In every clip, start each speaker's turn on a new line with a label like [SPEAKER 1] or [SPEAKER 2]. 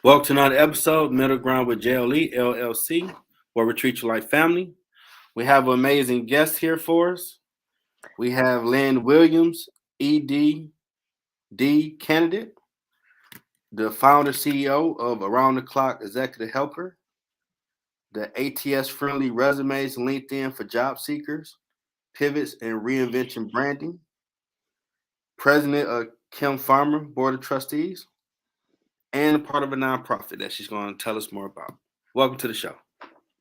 [SPEAKER 1] Welcome to another episode, Middle Ground with JLE L.L.C, where we treat you like family. We have an amazing guest here for us. We have Lynne Williams, Ed.D candidate, the founder CEO of Around the Clock Executive Helper, the ATS friendly resumes LinkedIn for job seekers, pivots and reinvention branding, president of Kim Farmer Board of Trustees, and a part of a nonprofit that she's going to tell us more about. Welcome to the show.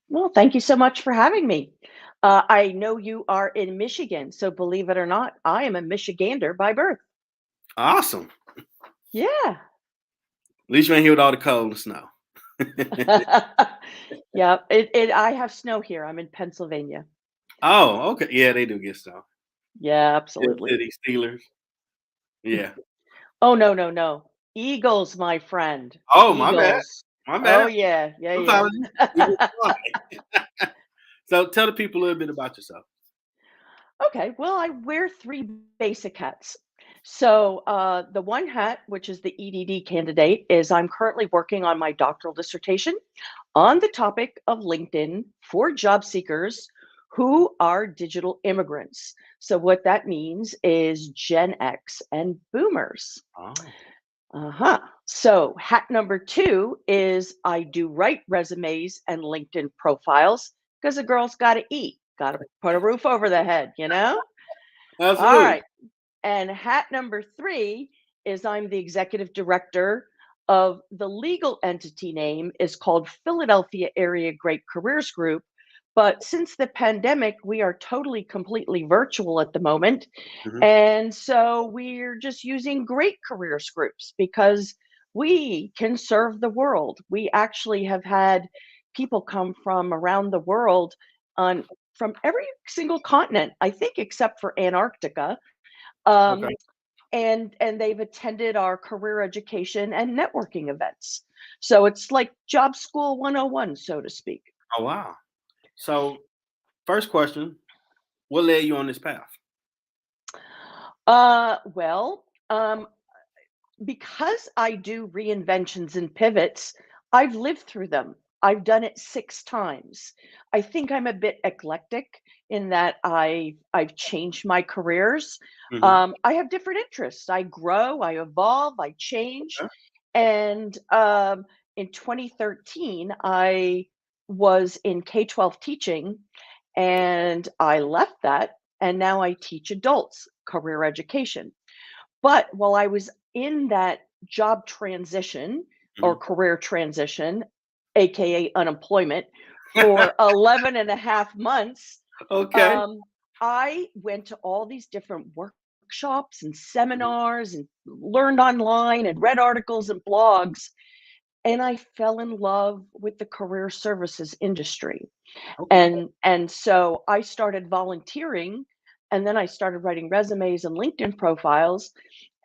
[SPEAKER 2] Well, thank you so much for having me. I know you are in Michigan, so believe it or not, I am a Michigander by birth.
[SPEAKER 1] Awesome.
[SPEAKER 2] Yeah.
[SPEAKER 1] At least you ain't here with all the cold and snow.
[SPEAKER 2] Yeah, I have snow here. I'm in Pennsylvania.
[SPEAKER 1] Oh, okay. Yeah, they do get snow.
[SPEAKER 2] Yeah,
[SPEAKER 1] City
[SPEAKER 2] absolutely.
[SPEAKER 1] Steelers. Yeah.
[SPEAKER 2] Oh, no. Eagles, my friend.
[SPEAKER 1] Oh, my bad.
[SPEAKER 2] Eagles.
[SPEAKER 1] My
[SPEAKER 2] Oh,
[SPEAKER 1] bad.
[SPEAKER 2] yeah.
[SPEAKER 1] Apologies. So tell the people a little bit about yourself.
[SPEAKER 2] Okay, well, I wear three basic hats. So, the one hat, which is the EDD candidate, is I'm currently working on my doctoral dissertation on the topic of LinkedIn for job seekers who are digital immigrants. So, what that means is Gen X and boomers.
[SPEAKER 1] Oh.
[SPEAKER 2] Uh-huh. So, hat number two is I do write resumes and LinkedIn profiles because a girl's got to eat, got to put a roof over the head, you know? All
[SPEAKER 1] Absolutely.
[SPEAKER 2] right. And hat number three is I'm the executive director of the legal entity name is called Philadelphia Area Great Careers Group. But since the pandemic, we are totally, completely virtual at the moment.
[SPEAKER 1] Mhm.
[SPEAKER 2] And so we're just using Great Careers Groups because we can serve the world. We actually have had people come from around the world on from every single continent, I think, except for Antarctica.
[SPEAKER 1] Okay.
[SPEAKER 2] Um, and they've attended our career education and networking events. So it's like job school 101, so to speak.
[SPEAKER 1] Oh, wow. So, first question, what led you on this path?
[SPEAKER 2] Well, because I do reinventions and pivots, I've lived through them. I've done it 6 times. I think I'm a bit eclectic in that I've changed my careers.
[SPEAKER 1] Mhm.
[SPEAKER 2] I have different interests. I grow, I evolve, I change.
[SPEAKER 1] Okay.
[SPEAKER 2] And in 2013, I was in K-12 teaching, and I left that, and now I teach adults career education. But while I was in that job transition or
[SPEAKER 1] Mhm.
[SPEAKER 2] career transition, AKA unemployment, for 11 and a half months,
[SPEAKER 1] Okay.
[SPEAKER 2] um, I went to all these different workshops and
[SPEAKER 1] Mhm.
[SPEAKER 2] seminars and learned online and read articles and blogs. And I fell in love with the career services industry.
[SPEAKER 1] Okay.
[SPEAKER 2] And so I started volunteering, and then I started writing resumes and LinkedIn profiles,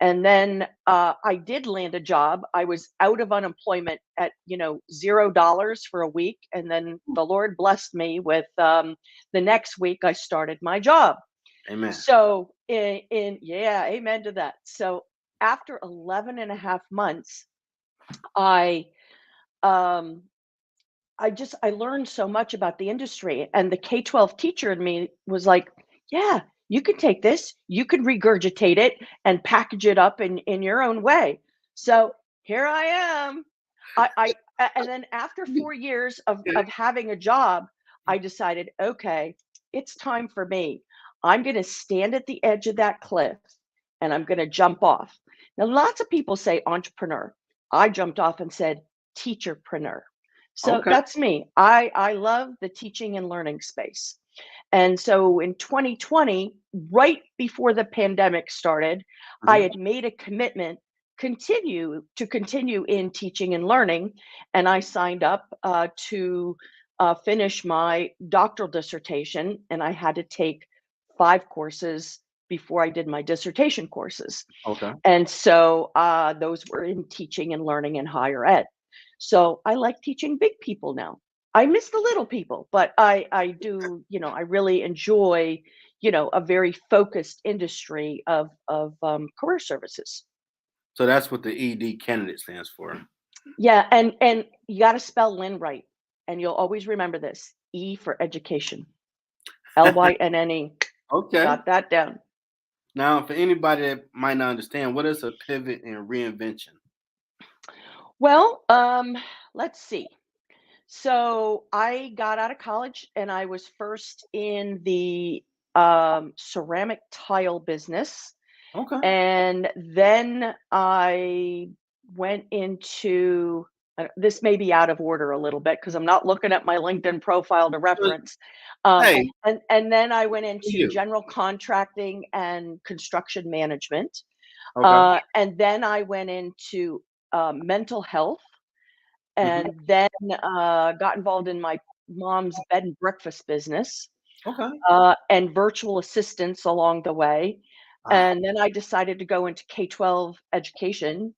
[SPEAKER 2] and then I did land a job. I was out of unemployment at $0 for a week, and then the Lord blessed me with the next week I started my job.
[SPEAKER 1] Amen.
[SPEAKER 2] So in yeah, amen to that. So after 11 and a half months, I um, I learned so much about the industry, and the K-12 teacher in me was like, "Yeah, you can take this, you can regurgitate it and package it up in your own way." So here I am. And then after 4 years
[SPEAKER 1] Okay.
[SPEAKER 2] of having a job, I decided, okay, it's time for me. I'm going to stand at the edge of that cliff and I'm going to jump off. Now, lots of people say entrepreneur. I jumped off and said teacherpreneur. So
[SPEAKER 1] Okay.
[SPEAKER 2] that's me. I love the teaching and learning space. And so in 2020, right before the pandemic started, I
[SPEAKER 1] Mhm.
[SPEAKER 2] had made a commitment continue in teaching and learning, and I signed up to finish my doctoral dissertation, and I had to take 5 courses before I did my dissertation courses.
[SPEAKER 1] Okay.
[SPEAKER 2] And so those were in teaching and learning in higher ed. So I like teaching big people now. I miss the little people, but I do, I really enjoy, a very focused industry of career services.
[SPEAKER 1] So that's what the ED candidate stands for.
[SPEAKER 2] Yeah, and you got to spell Lynn right, and you'll always remember this: E for education, Lynne.
[SPEAKER 1] Okay.
[SPEAKER 2] Got that down.
[SPEAKER 1] Now, for anybody that might not understand, what is a pivot and reinvention?
[SPEAKER 2] Well, let's see. So I got out of college and I was first in the ceramic tile business.
[SPEAKER 1] Okay.
[SPEAKER 2] And then I went into this may be out of order a little bit because I'm not looking at my LinkedIn profile to
[SPEAKER 1] Well,
[SPEAKER 2] reference. Um,
[SPEAKER 1] hey,
[SPEAKER 2] and then I went
[SPEAKER 1] for
[SPEAKER 2] into
[SPEAKER 1] you.
[SPEAKER 2] general contracting and construction management.
[SPEAKER 1] Okay.
[SPEAKER 2] And then I went into mental health
[SPEAKER 1] Hmm.
[SPEAKER 2] and then got involved in my mom's bed and breakfast business
[SPEAKER 1] Okay.
[SPEAKER 2] and virtual assistants along the way.
[SPEAKER 1] Wow.
[SPEAKER 2] And then I decided to go into K-12 education.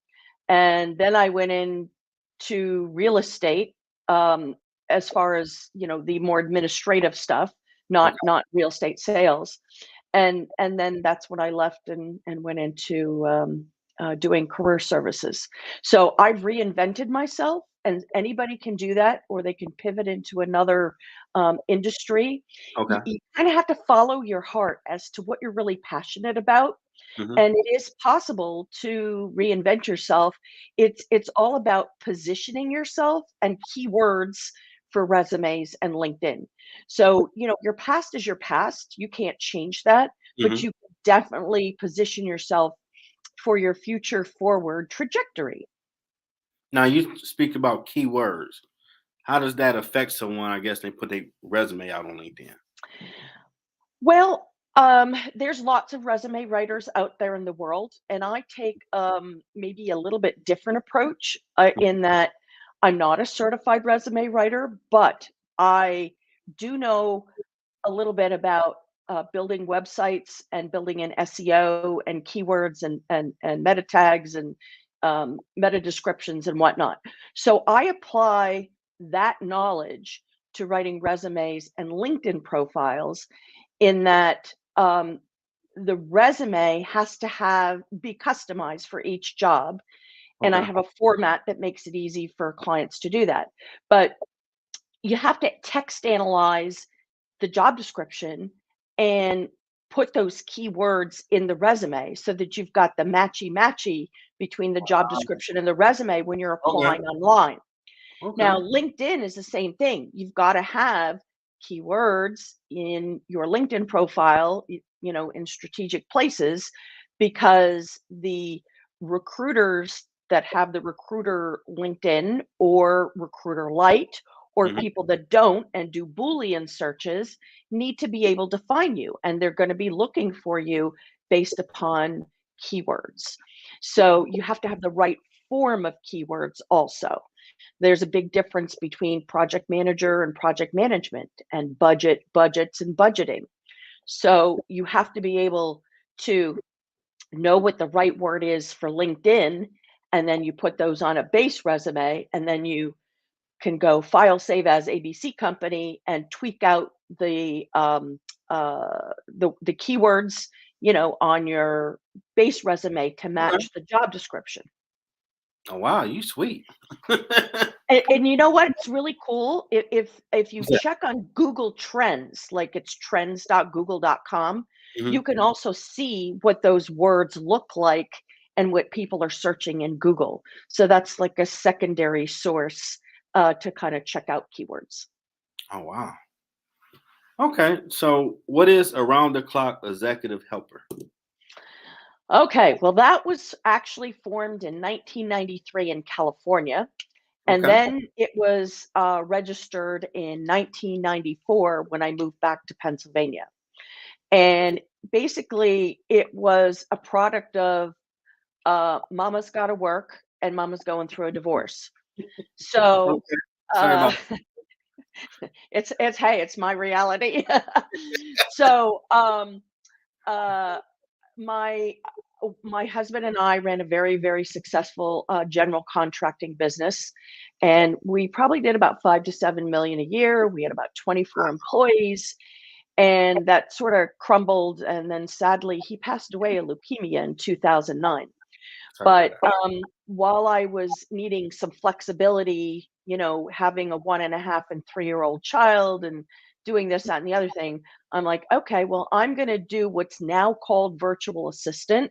[SPEAKER 2] And then I went into real estate as far as the more administrative stuff, not
[SPEAKER 1] Okay.
[SPEAKER 2] not real estate sales. And then that's when I left and went into doing career services. So I've reinvented myself, and anybody can do that, or they can pivot into another industry.
[SPEAKER 1] Okay.
[SPEAKER 2] You kind of have to follow your heart as to what you're really passionate about,
[SPEAKER 1] Hmm.
[SPEAKER 2] and it is possible to reinvent yourself. It's all about positioning yourself and keywords for resumes and LinkedIn. So, your past is your past. You can't change that, but
[SPEAKER 1] Hmm.
[SPEAKER 2] you can definitely position yourself for your future forward trajectory.
[SPEAKER 1] Now, you speak about keywords. How does that affect someone? I guess they put their resume out on LinkedIn.
[SPEAKER 2] Well, there's lots of resume writers out there in the world, and I take maybe a little bit different approach in that I'm not a certified resume writer, but I do know a little bit about building websites and building in SEO and keywords and meta tags and meta descriptions and whatnot. So I apply that knowledge to writing resumes and LinkedIn profiles in that the resume has to have be customized for each job, and I
[SPEAKER 1] Okay.
[SPEAKER 2] have a format that makes it easy for clients to do that. But you have to text analyze the job description and put those keywords in the resume so that you've got the matchy matchy between the job description and the resume when you're
[SPEAKER 1] Okay.
[SPEAKER 2] applying online.
[SPEAKER 1] Okay.
[SPEAKER 2] Now, LinkedIn is the same thing. You've got to have keywords in your LinkedIn profile, in strategic places, because the recruiters that have the recruiter LinkedIn or recruiter light, or
[SPEAKER 1] Hmm.
[SPEAKER 2] people that don't and do Boolean searches, need to be able to find you. And they're going to be looking for you based upon keywords. So you have to have the right form of keywords also. There's a big difference between project manager and project management, and budgets and budgeting. So you have to be able to know what the right word is for LinkedIn, and then you put those on a base resume, and then you can go file save as ABC company and tweak out the keywords, on your base resume to
[SPEAKER 1] Okay.
[SPEAKER 2] match the job description.
[SPEAKER 1] Oh wow, you sweet.
[SPEAKER 2] And you know what? It's really cool. If you
[SPEAKER 1] What's that?
[SPEAKER 2] check on Google Trends, like it's trends.google.com,
[SPEAKER 1] Hmm.
[SPEAKER 2] you can also see what those words look like and what people are searching in Google. So that's like a secondary source to kind of check out keywords.
[SPEAKER 1] Oh wow. Okay. So, what is around the clock executive helper?
[SPEAKER 2] Okay, well, that was actually formed in 1993 in California. And
[SPEAKER 1] Okay.
[SPEAKER 2] then it was registered in 1994 when I moved back to Pennsylvania. And basically, it was a product of mama's got to work and mama's going through a divorce. So
[SPEAKER 1] Okay. Sorry
[SPEAKER 2] uh,
[SPEAKER 1] about.
[SPEAKER 2] it's hey, it's my reality. So uh, my my husband and I ran a very successful general contracting business, and we probably did about 5 to 7 million a year. We had about 24 employees, and that sort of crumbled. And then sadly, he passed away of leukemia in 2009. But while I was needing some flexibility, having a 1.5 and 3-year-old child and doing this, that, and the other thing, I'm like, okay, well, I'm going to do what's now called virtual assistant.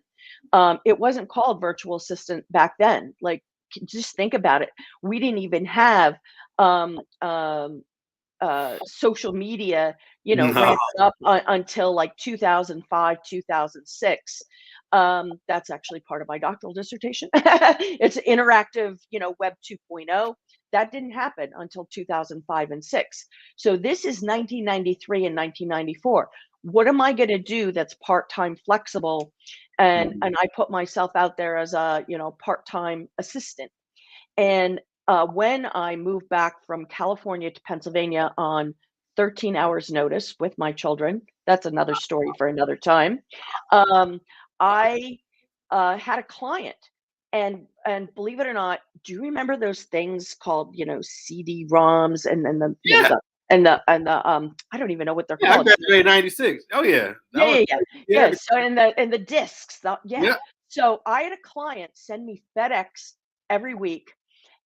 [SPEAKER 2] It wasn't called virtual assistant back then. Like, just think about it. We didn't even have um, um, social media,
[SPEAKER 1] No.
[SPEAKER 2] ramping up until like 2005, 2006. That's actually part of my doctoral dissertation. It's interactive, Web 2.0. That didn't happen until 2005 and 6. So this is 1993 and 1994. What am I going to do that's part-time flexible? And I put myself out there as a, part-time assistant. And when I moved back from California to Pennsylvania on 13 hours notice with my children, that's another story for another time. I had a client, and believe it or not, do you remember those things called, CD-ROMs and the
[SPEAKER 1] Yeah.
[SPEAKER 2] I don't even know what they're
[SPEAKER 1] Yeah, I
[SPEAKER 2] called.
[SPEAKER 1] graduated '96. Oh yeah. That was
[SPEAKER 2] Yeah. So and the discs, yeah.
[SPEAKER 1] yeah.
[SPEAKER 2] So I had a client send me FedEx every week,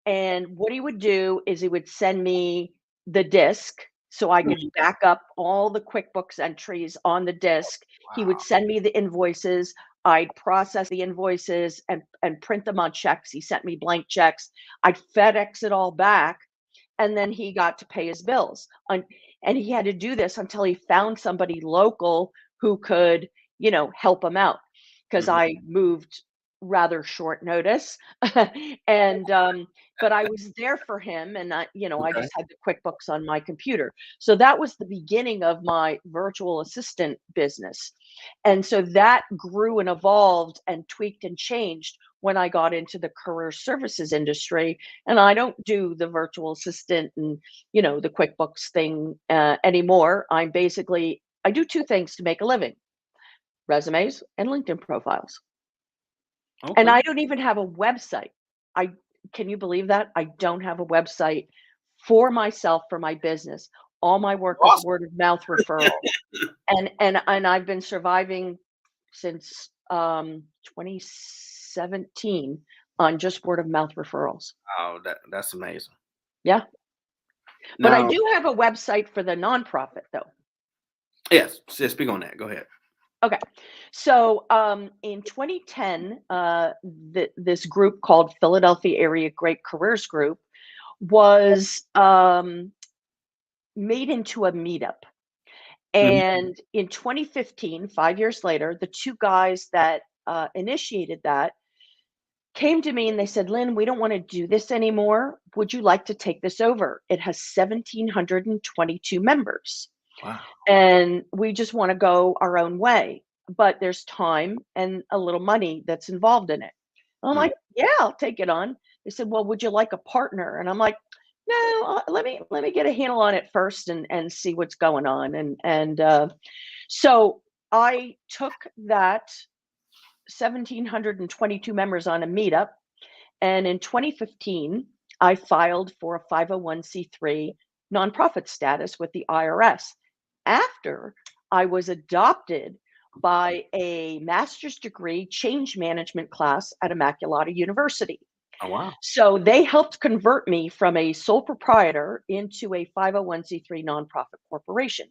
[SPEAKER 2] and what he would do is he would send me the disk so I could back up all the QuickBooks entries on the disk. He would
[SPEAKER 1] Wow.
[SPEAKER 2] send me the invoices. I'd process the invoices and print them on checks. He sent me blank checks. I'd FedEx it all back, and then he got to pay his bills. And he had to do this until he found somebody local who could, help him out, because
[SPEAKER 1] Mhm.
[SPEAKER 2] I moved rather short notice. And but I was there for him, and I
[SPEAKER 1] Okay.
[SPEAKER 2] just had the QuickBooks on my computer. So that was the beginning of my virtual assistant business. And so that grew and evolved and tweaked and changed when I got into the career services industry. And I don't do the virtual assistant and the QuickBooks thing anymore. I do two things to make a living: resumes and LinkedIn profiles. And
[SPEAKER 1] Okay.
[SPEAKER 2] I don't even have a website. I Can you believe that? I don't have a website for myself, for my business. All my work is
[SPEAKER 1] Awesome.
[SPEAKER 2] word of mouth referral. And I've been surviving since 2017 on just word of mouth referrals.
[SPEAKER 1] Oh, that's amazing.
[SPEAKER 2] Yeah. But I
[SPEAKER 1] Now,
[SPEAKER 2] do have a website for the nonprofit though.
[SPEAKER 1] yes, speak on that. Go ahead.
[SPEAKER 2] Okay. So in 2010, this group called Philadelphia Area Great Careers Group was made into a meetup.
[SPEAKER 1] Mhm.
[SPEAKER 2] And in 2015, 5 years later, the two guys that initiated that came to me and they said, Lynn, we don't want to do this anymore. Would you like to take this over? It has 1,722 members,
[SPEAKER 1] Wow.
[SPEAKER 2] and we just want to go our own way. But there's time and a little money that's involved in it. I'm
[SPEAKER 1] Mhm.
[SPEAKER 2] like, yeah, I'll take it on. They said, well, would you like a partner? And I'm like, no, let me get a handle on it first and see what's going on. And so I took that 1,722 members on a meetup, and in 2015, I filed for a 501c3 nonprofit status with the IRS after I was adopted by a master's degree change management class at Immaculata University.
[SPEAKER 1] Oh wow.
[SPEAKER 2] So they helped convert me from a sole proprietor into a 501c3 nonprofit corporation.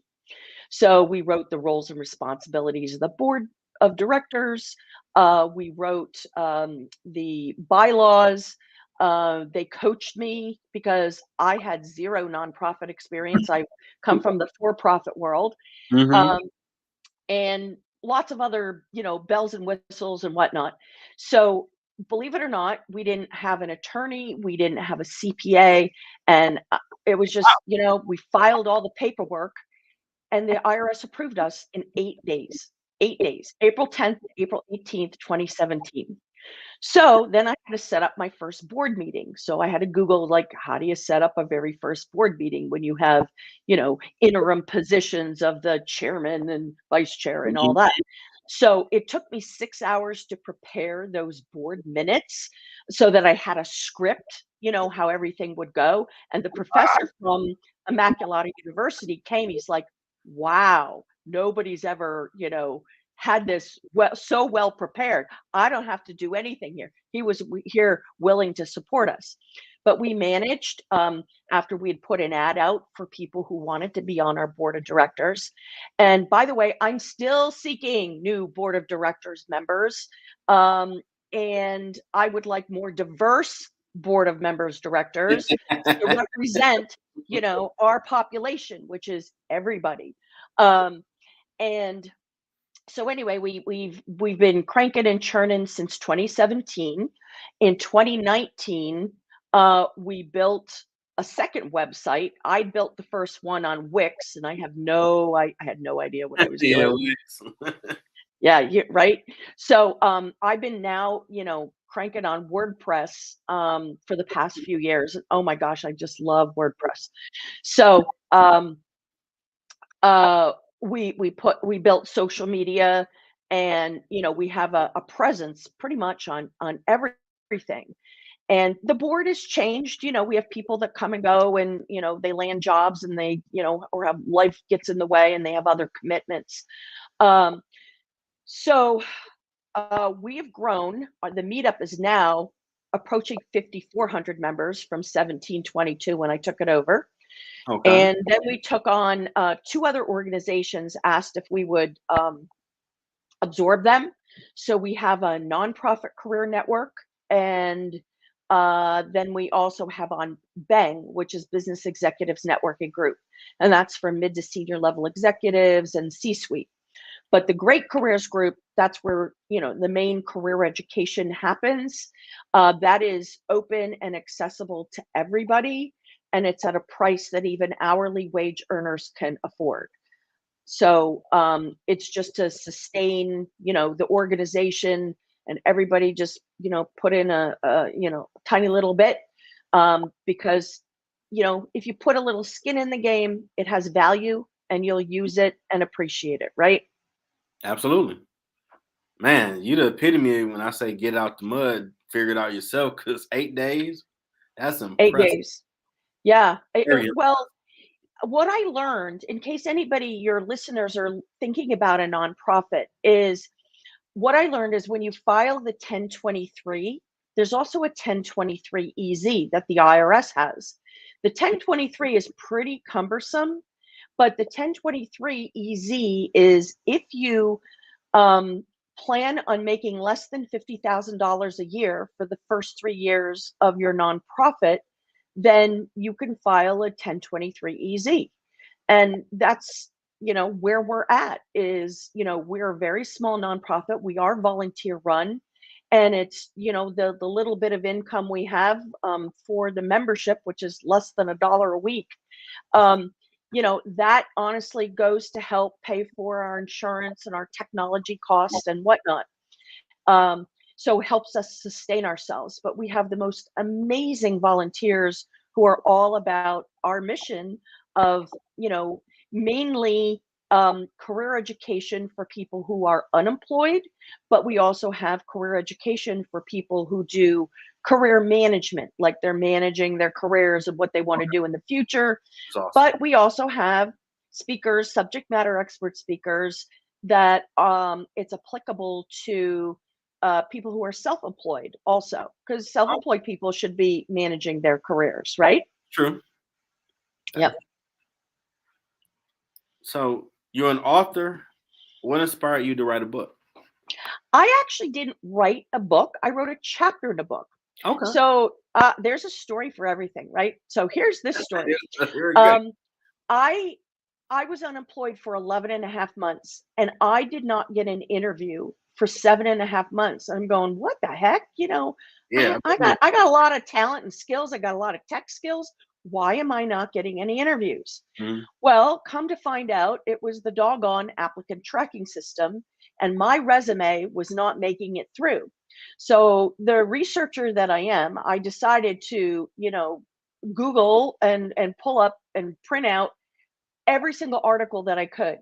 [SPEAKER 2] So we wrote the roles and responsibilities of the board of directors. We wrote the bylaws. They coached me because I had zero nonprofit experience. I come from the for-profit world,
[SPEAKER 1] Mhm.
[SPEAKER 2] um, and lots of other, bells and whistles and whatnot. So believe it or not, we didn't have an attorney, we didn't have a CPA, and it was just, we filed all the paperwork and the IRS approved us in 8 days. 8 days. April 10th, April 18th, 2017. So then I had to set up my first board meeting. So I had to Google, like, how do you set up a very first board meeting when you have, interim positions of the chairman and vice chair and all
[SPEAKER 1] Mhm.
[SPEAKER 2] that. So it took me 6 hours to prepare those board minutes so that I had a script, how everything would go. And the professor from Immaculata University came, he's like, wow, nobody's ever, had this so well prepared. I don't have to do anything here. He was here willing to support us. But we managed, after we had put an ad out for people who wanted to be on our board of directors. And by the way, I'm still seeking new board of directors members. And I would like more diverse board of members directors to represent, our population, which is everybody. And so anyway, we've been cranking and churning since 2017. In 2019, we built a second website. I built the first one on Wix, and I had no idea what I was
[SPEAKER 1] Yeah,
[SPEAKER 2] doing. Yeah, right. So I've been now, cranking on WordPress for the past few years. Oh my gosh, I just love WordPress. So uh we built social media, and we have a presence pretty much on everything. And the board has changed. We have people that come and go, and they land jobs, and they or have life gets in the way, and they have other commitments. um so we have grown. The meetup is now approaching 5,400 members from 1722 when I took it over.
[SPEAKER 1] Okay.
[SPEAKER 2] And then we took on two other organizations, asked if we would absorb them. So we have a nonprofit career network, and then we also have on Bang, which is Business Executives Networking Group, and that's for mid to senior level executives and C-suite. But the Great Careers Group, that's where the main career education happens. That is open and accessible to everybody, and it's at a price that even hourly wage earners can afford. So it's just to sustain, the organization, and everybody just, put in a tiny little bit, because, if you put a little skin in the game, it has value, and you'll use it and appreciate it, right?
[SPEAKER 1] Absolutely. Man, you the epitome when I say get out the mud, figure it out yourself, because 8 days, that's
[SPEAKER 2] 8
[SPEAKER 1] impressive.
[SPEAKER 2] days. Yeah.
[SPEAKER 1] Very
[SPEAKER 2] Well, what I learned, in case anybody, your listeners, are thinking about a nonprofit, is what I learned is when you file the 1023, there's also a 1023 EZ that the IRS has. The 1023 is pretty cumbersome, but the 1023 EZ is if you um, plan on making less than $50,000 a year for the first 3 years of your nonprofit, then you can file a 1023 EZ. And that's, where we're at is, we're a very small nonprofit. We are volunteer run. And it's, the little bit of income we have for the membership, which is less than $1 a week. That honestly goes to help pay for our insurance and our technology costs and whatnot. So it helps us sustain ourselves. But we have the most amazing volunteers who are all about our mission of, mainly career education for people who are unemployed, but we also have career education for people who do career management, like they're managing their careers and what they want to do in the future.
[SPEAKER 1] It's awesome.
[SPEAKER 2] But we also have speakers, subject matter expert speakers, that it's applicable to people who are self-employed also, because self-employed people should be managing their careers, right?
[SPEAKER 1] True.
[SPEAKER 2] Yep.
[SPEAKER 1] So you're an author. What inspired you to write a book?
[SPEAKER 2] I actually didn't write a book. I wrote a chapter in a book.
[SPEAKER 1] Okay.
[SPEAKER 2] So there's a story for everything, right? So here's this story.
[SPEAKER 1] Very good.
[SPEAKER 2] I I was unemployed for 11 and a half months, and I did not get an interview for 7.5 months. I'm going, what the heck?
[SPEAKER 1] Yeah.
[SPEAKER 2] I got a lot of talent and skills. I got a lot of tech skills. Why am I not getting any interviews?
[SPEAKER 1] Mhm.
[SPEAKER 2] Well, come to find out, it was the doggone applicant tracking system, and my resume was not making it through. So the researcher that I am, I decided to, Google and pull up and print out every single article that I could.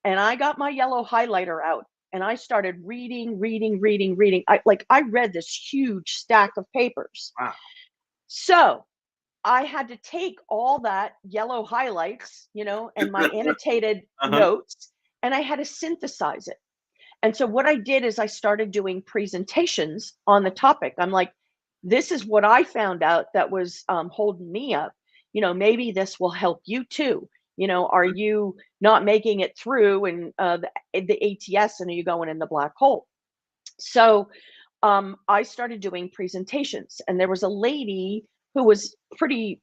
[SPEAKER 2] And I got my yellow highlighter out, and I started reading, reading, reading, reading. I read this huge stack of papers.
[SPEAKER 1] Wow.
[SPEAKER 2] So I had to take all that yellow highlights, and my annotated
[SPEAKER 1] Uh-huh.
[SPEAKER 2] notes, and I had to synthesize it. And so what I did is I started doing presentations on the topic. I'm like, this is what I found out that was holding me up. Maybe this will help you too. Are you not making it through and the ATS, and are you going in the black hole? So I started doing presentations, and there was a lady who was pretty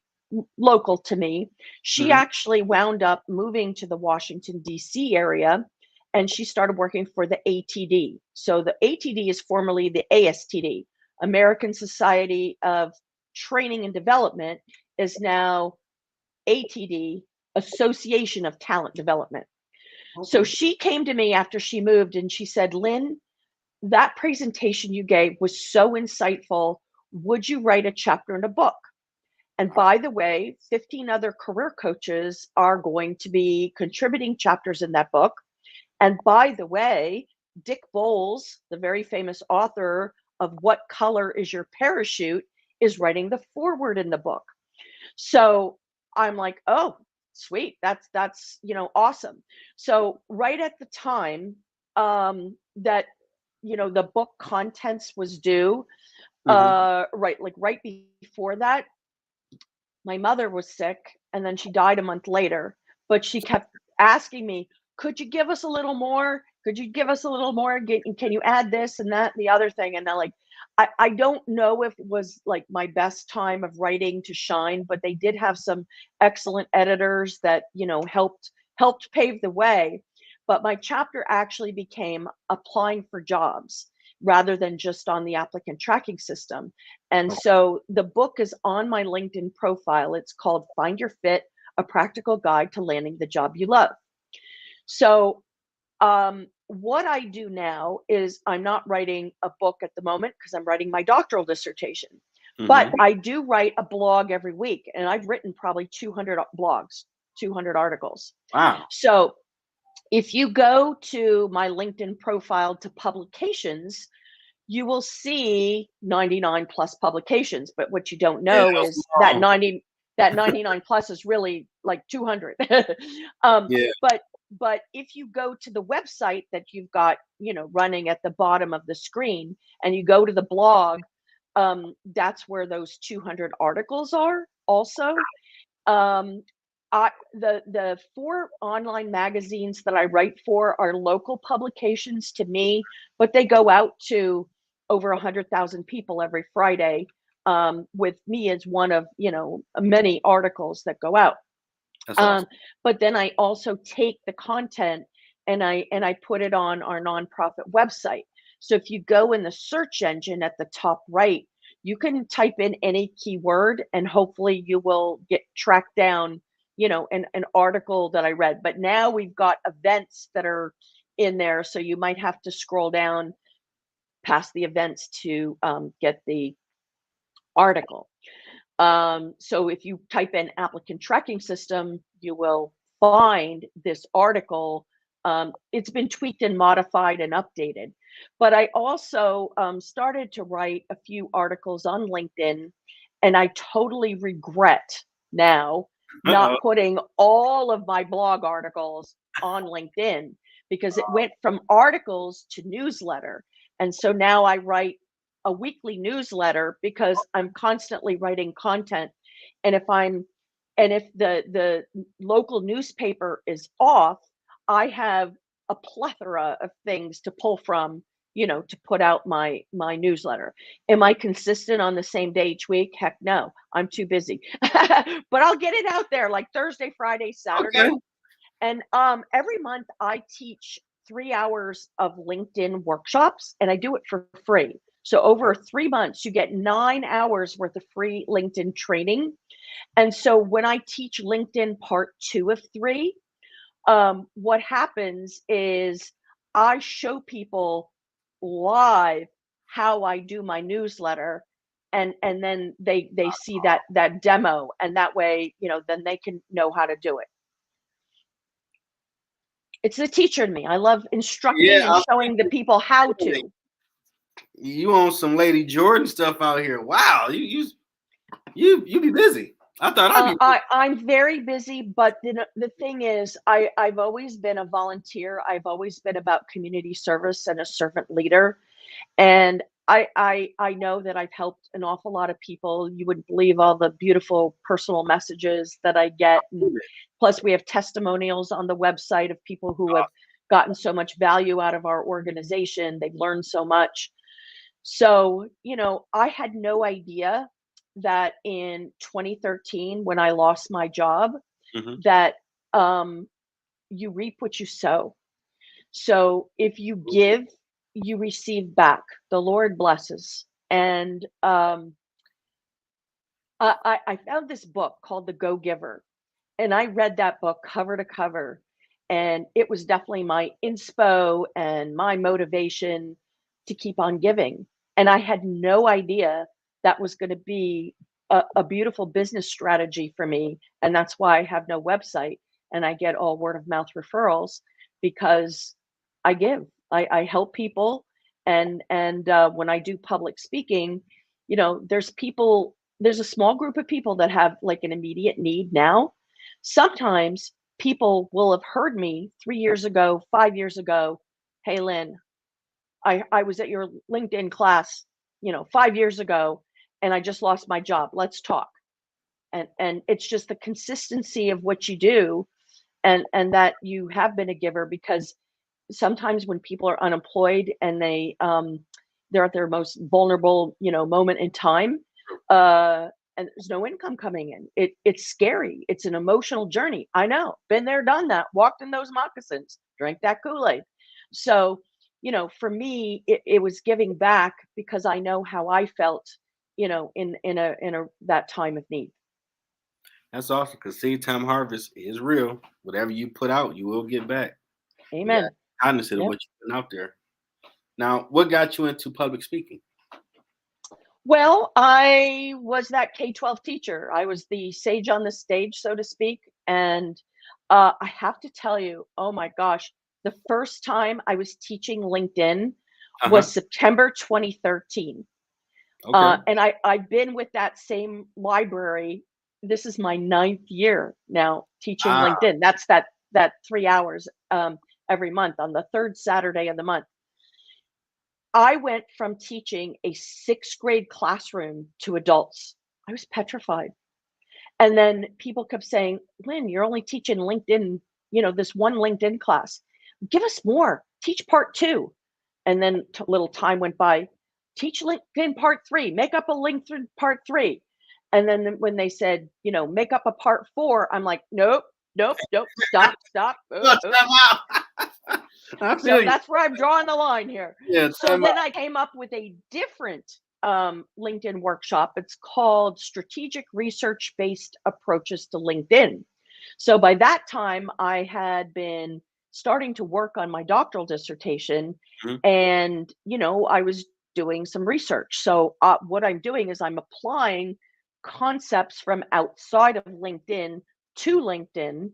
[SPEAKER 2] local to me. She
[SPEAKER 1] Mhm.
[SPEAKER 2] actually wound up moving to the Washington, D.C. area, and she started working for the ATD. So the ATD is formerly the ASTD, American Society of Training and Development, is now ATD, Association of Talent Development. So
[SPEAKER 1] Okay.
[SPEAKER 2] she came to me after she moved and she said, Lynn, that presentation you gave was so insightful. Would you write a chapter in a book? And by the way, 15 other career coaches are going to be contributing chapters in that book. And by the way, Dick Bowles, the very famous author of What Color is Your Parachute, is writing the foreword in the book. So I'm like, oh, sweet. That's awesome. So right at the time that the book contents was due,
[SPEAKER 1] Mhm.
[SPEAKER 2] right before that, my mother was sick and then she died a month later, but she kept asking me, could you give us a little more? Could you give us a little more? Can you add this and that and the other thing? And I don't know if it was like my best time of writing to shine, but they did have some excellent editors that, helped pave the way. But my chapter actually became applying for jobs rather than just on the applicant tracking system. And
[SPEAKER 1] Okay.
[SPEAKER 2] so the book is on my LinkedIn profile. It's called Find Your Fit, a practical guide to landing the job you love. So what I do now is I'm not writing a book at the moment because I'm writing my doctoral dissertation. But
[SPEAKER 1] Mhm.
[SPEAKER 2] I do write a blog every week, and I've written probably 200 blogs, 200 articles.
[SPEAKER 1] Wow.
[SPEAKER 2] So if you go to my LinkedIn profile to publications, you will see 99 plus publications, but what you don't
[SPEAKER 1] Yeah,
[SPEAKER 2] know
[SPEAKER 1] that was
[SPEAKER 2] is that
[SPEAKER 1] long.
[SPEAKER 2] 99 plus is really like 200. um,
[SPEAKER 1] Yeah.
[SPEAKER 2] but but if you go to the website that you've got, running at the bottom of the screen, and you go to the blog, that's where those 200 articles are also. um, the four online magazines that I write for are local publications to me, but they go out to over 100,000 people every Friday, with me as one of many articles that go out.
[SPEAKER 1] That's
[SPEAKER 2] Um,
[SPEAKER 1] awesome.
[SPEAKER 2] but then I also take the content and I put it on our nonprofit website. So if you go in the search engine at the top right, you can type in any keyword and hopefully you will get tracked down, an article that I read. But now we've got events that are in there. So you might have to scroll down past the events to get the article. So if you type in applicant tracking system, you will find this article. It's been tweaked and modified and updated. But I also started to write a few articles on LinkedIn, and I totally regret now
[SPEAKER 1] Uh-oh.
[SPEAKER 2] not putting all of my blog articles on LinkedIn because it went from articles to newsletter. And so now I write a weekly newsletter because I'm constantly writing content. And if the local newspaper is off, I have a plethora of things to pull from, to put out my newsletter. Am I consistent on the same day each week? Heck no, I'm too busy. But I'll get it out there like Thursday, Friday,
[SPEAKER 1] Okay.
[SPEAKER 2] Saturday. And every month I teach 3 hours of LinkedIn workshops, and I do it for free. So over 3 months, you get 9 hours worth of free LinkedIn training. And so when I teach LinkedIn part 2 of 3, what happens is I show people live how I do my newsletter. And then they see that demo, and that way, then they can know how to do it. It's the teacher in me. I love
[SPEAKER 1] Yeah,
[SPEAKER 2] instructing and
[SPEAKER 1] I'm
[SPEAKER 2] showing the people how
[SPEAKER 1] thinking,
[SPEAKER 2] to.
[SPEAKER 1] you on some Lady Jordan stuff out here. Wow, you be busy. I thought I'd be.
[SPEAKER 2] I'm very busy, but the thing is, I've always been a volunteer. I've always been about community service and a servant leader. And I know that I've helped an awful lot of people. You wouldn't believe all the beautiful personal messages that I get. And plus, we have testimonials on the website of people who have gotten so much value out of our organization. They've learned so much. So, I had no idea that in 2013, when I lost my job,
[SPEAKER 1] Mhm.
[SPEAKER 2] that you reap what you sow. So if you give, you receive back. The Lord blesses. And I found this book called The Go Giver, and I read that book cover to cover, and it was definitely my inspo and my motivation to keep on giving. And I had no idea that was going to be a beautiful business strategy for me. And that's why I have no website and I get all word of mouth referrals because I give. I help people, and when I do public speaking, there's a small group of people that have like an immediate need now. Sometimes people will have heard me 3 years ago, 5 years ago. Hey, Lynn, I was at your LinkedIn class, 5 years ago, and I just lost my job. Let's talk. And it's just the consistency of what you do, and that you have been a giver, because sometimes when people are unemployed and they're at their most vulnerable, moment in time, uh, and there's no income coming in. It's scary. It's an emotional journey. I know. Been there, done that. Walked in those moccasins. Drank that Kool-Aid. So, for me, it was giving back because I know how I felt, in a that time of need.
[SPEAKER 1] That's awesome because seed time harvest is real. Whatever you put out, you will get back. You got
[SPEAKER 2] Amen.
[SPEAKER 1] cognizant of
[SPEAKER 2] Yep.
[SPEAKER 1] what you're putting out there. Now, what got you into public speaking?
[SPEAKER 2] Well, I was that K-12 teacher. I was the sage on the stage, so to speak. And I have to tell you, oh my gosh, the first time I was teaching LinkedIn
[SPEAKER 1] Uh huh.
[SPEAKER 2] was September 2013.
[SPEAKER 1] Okay.
[SPEAKER 2] And I've been with that same library. This is my ninth year now teaching
[SPEAKER 1] Ah,
[SPEAKER 2] LinkedIn. That's that 3 hours every month on the third Saturday of the month. I went from teaching a sixth grade classroom to adults. I was petrified. And then people kept saying, Lynn, you're only teaching LinkedIn, this one LinkedIn class. Give us more. Teach part two. And then little time went by. Teach LinkedIn part three. Make up a LinkedIn part three. And then when they said, make up a part four, I'm like, nope, nope, nope, stop, stop.
[SPEAKER 1] look, time out. I
[SPEAKER 2] So
[SPEAKER 1] feel you.
[SPEAKER 2] that's where I'm drawing the line here.
[SPEAKER 1] Yeah,
[SPEAKER 2] So
[SPEAKER 1] time out.
[SPEAKER 2] then I came up with a different LinkedIn workshop. It's called Strategic Research Based Approaches to LinkedIn. So by that time, I had been starting to work on my doctoral dissertation,
[SPEAKER 1] Mhm.
[SPEAKER 2] and I was doing some research. So what I'm doing is I'm applying concepts from outside of LinkedIn to LinkedIn.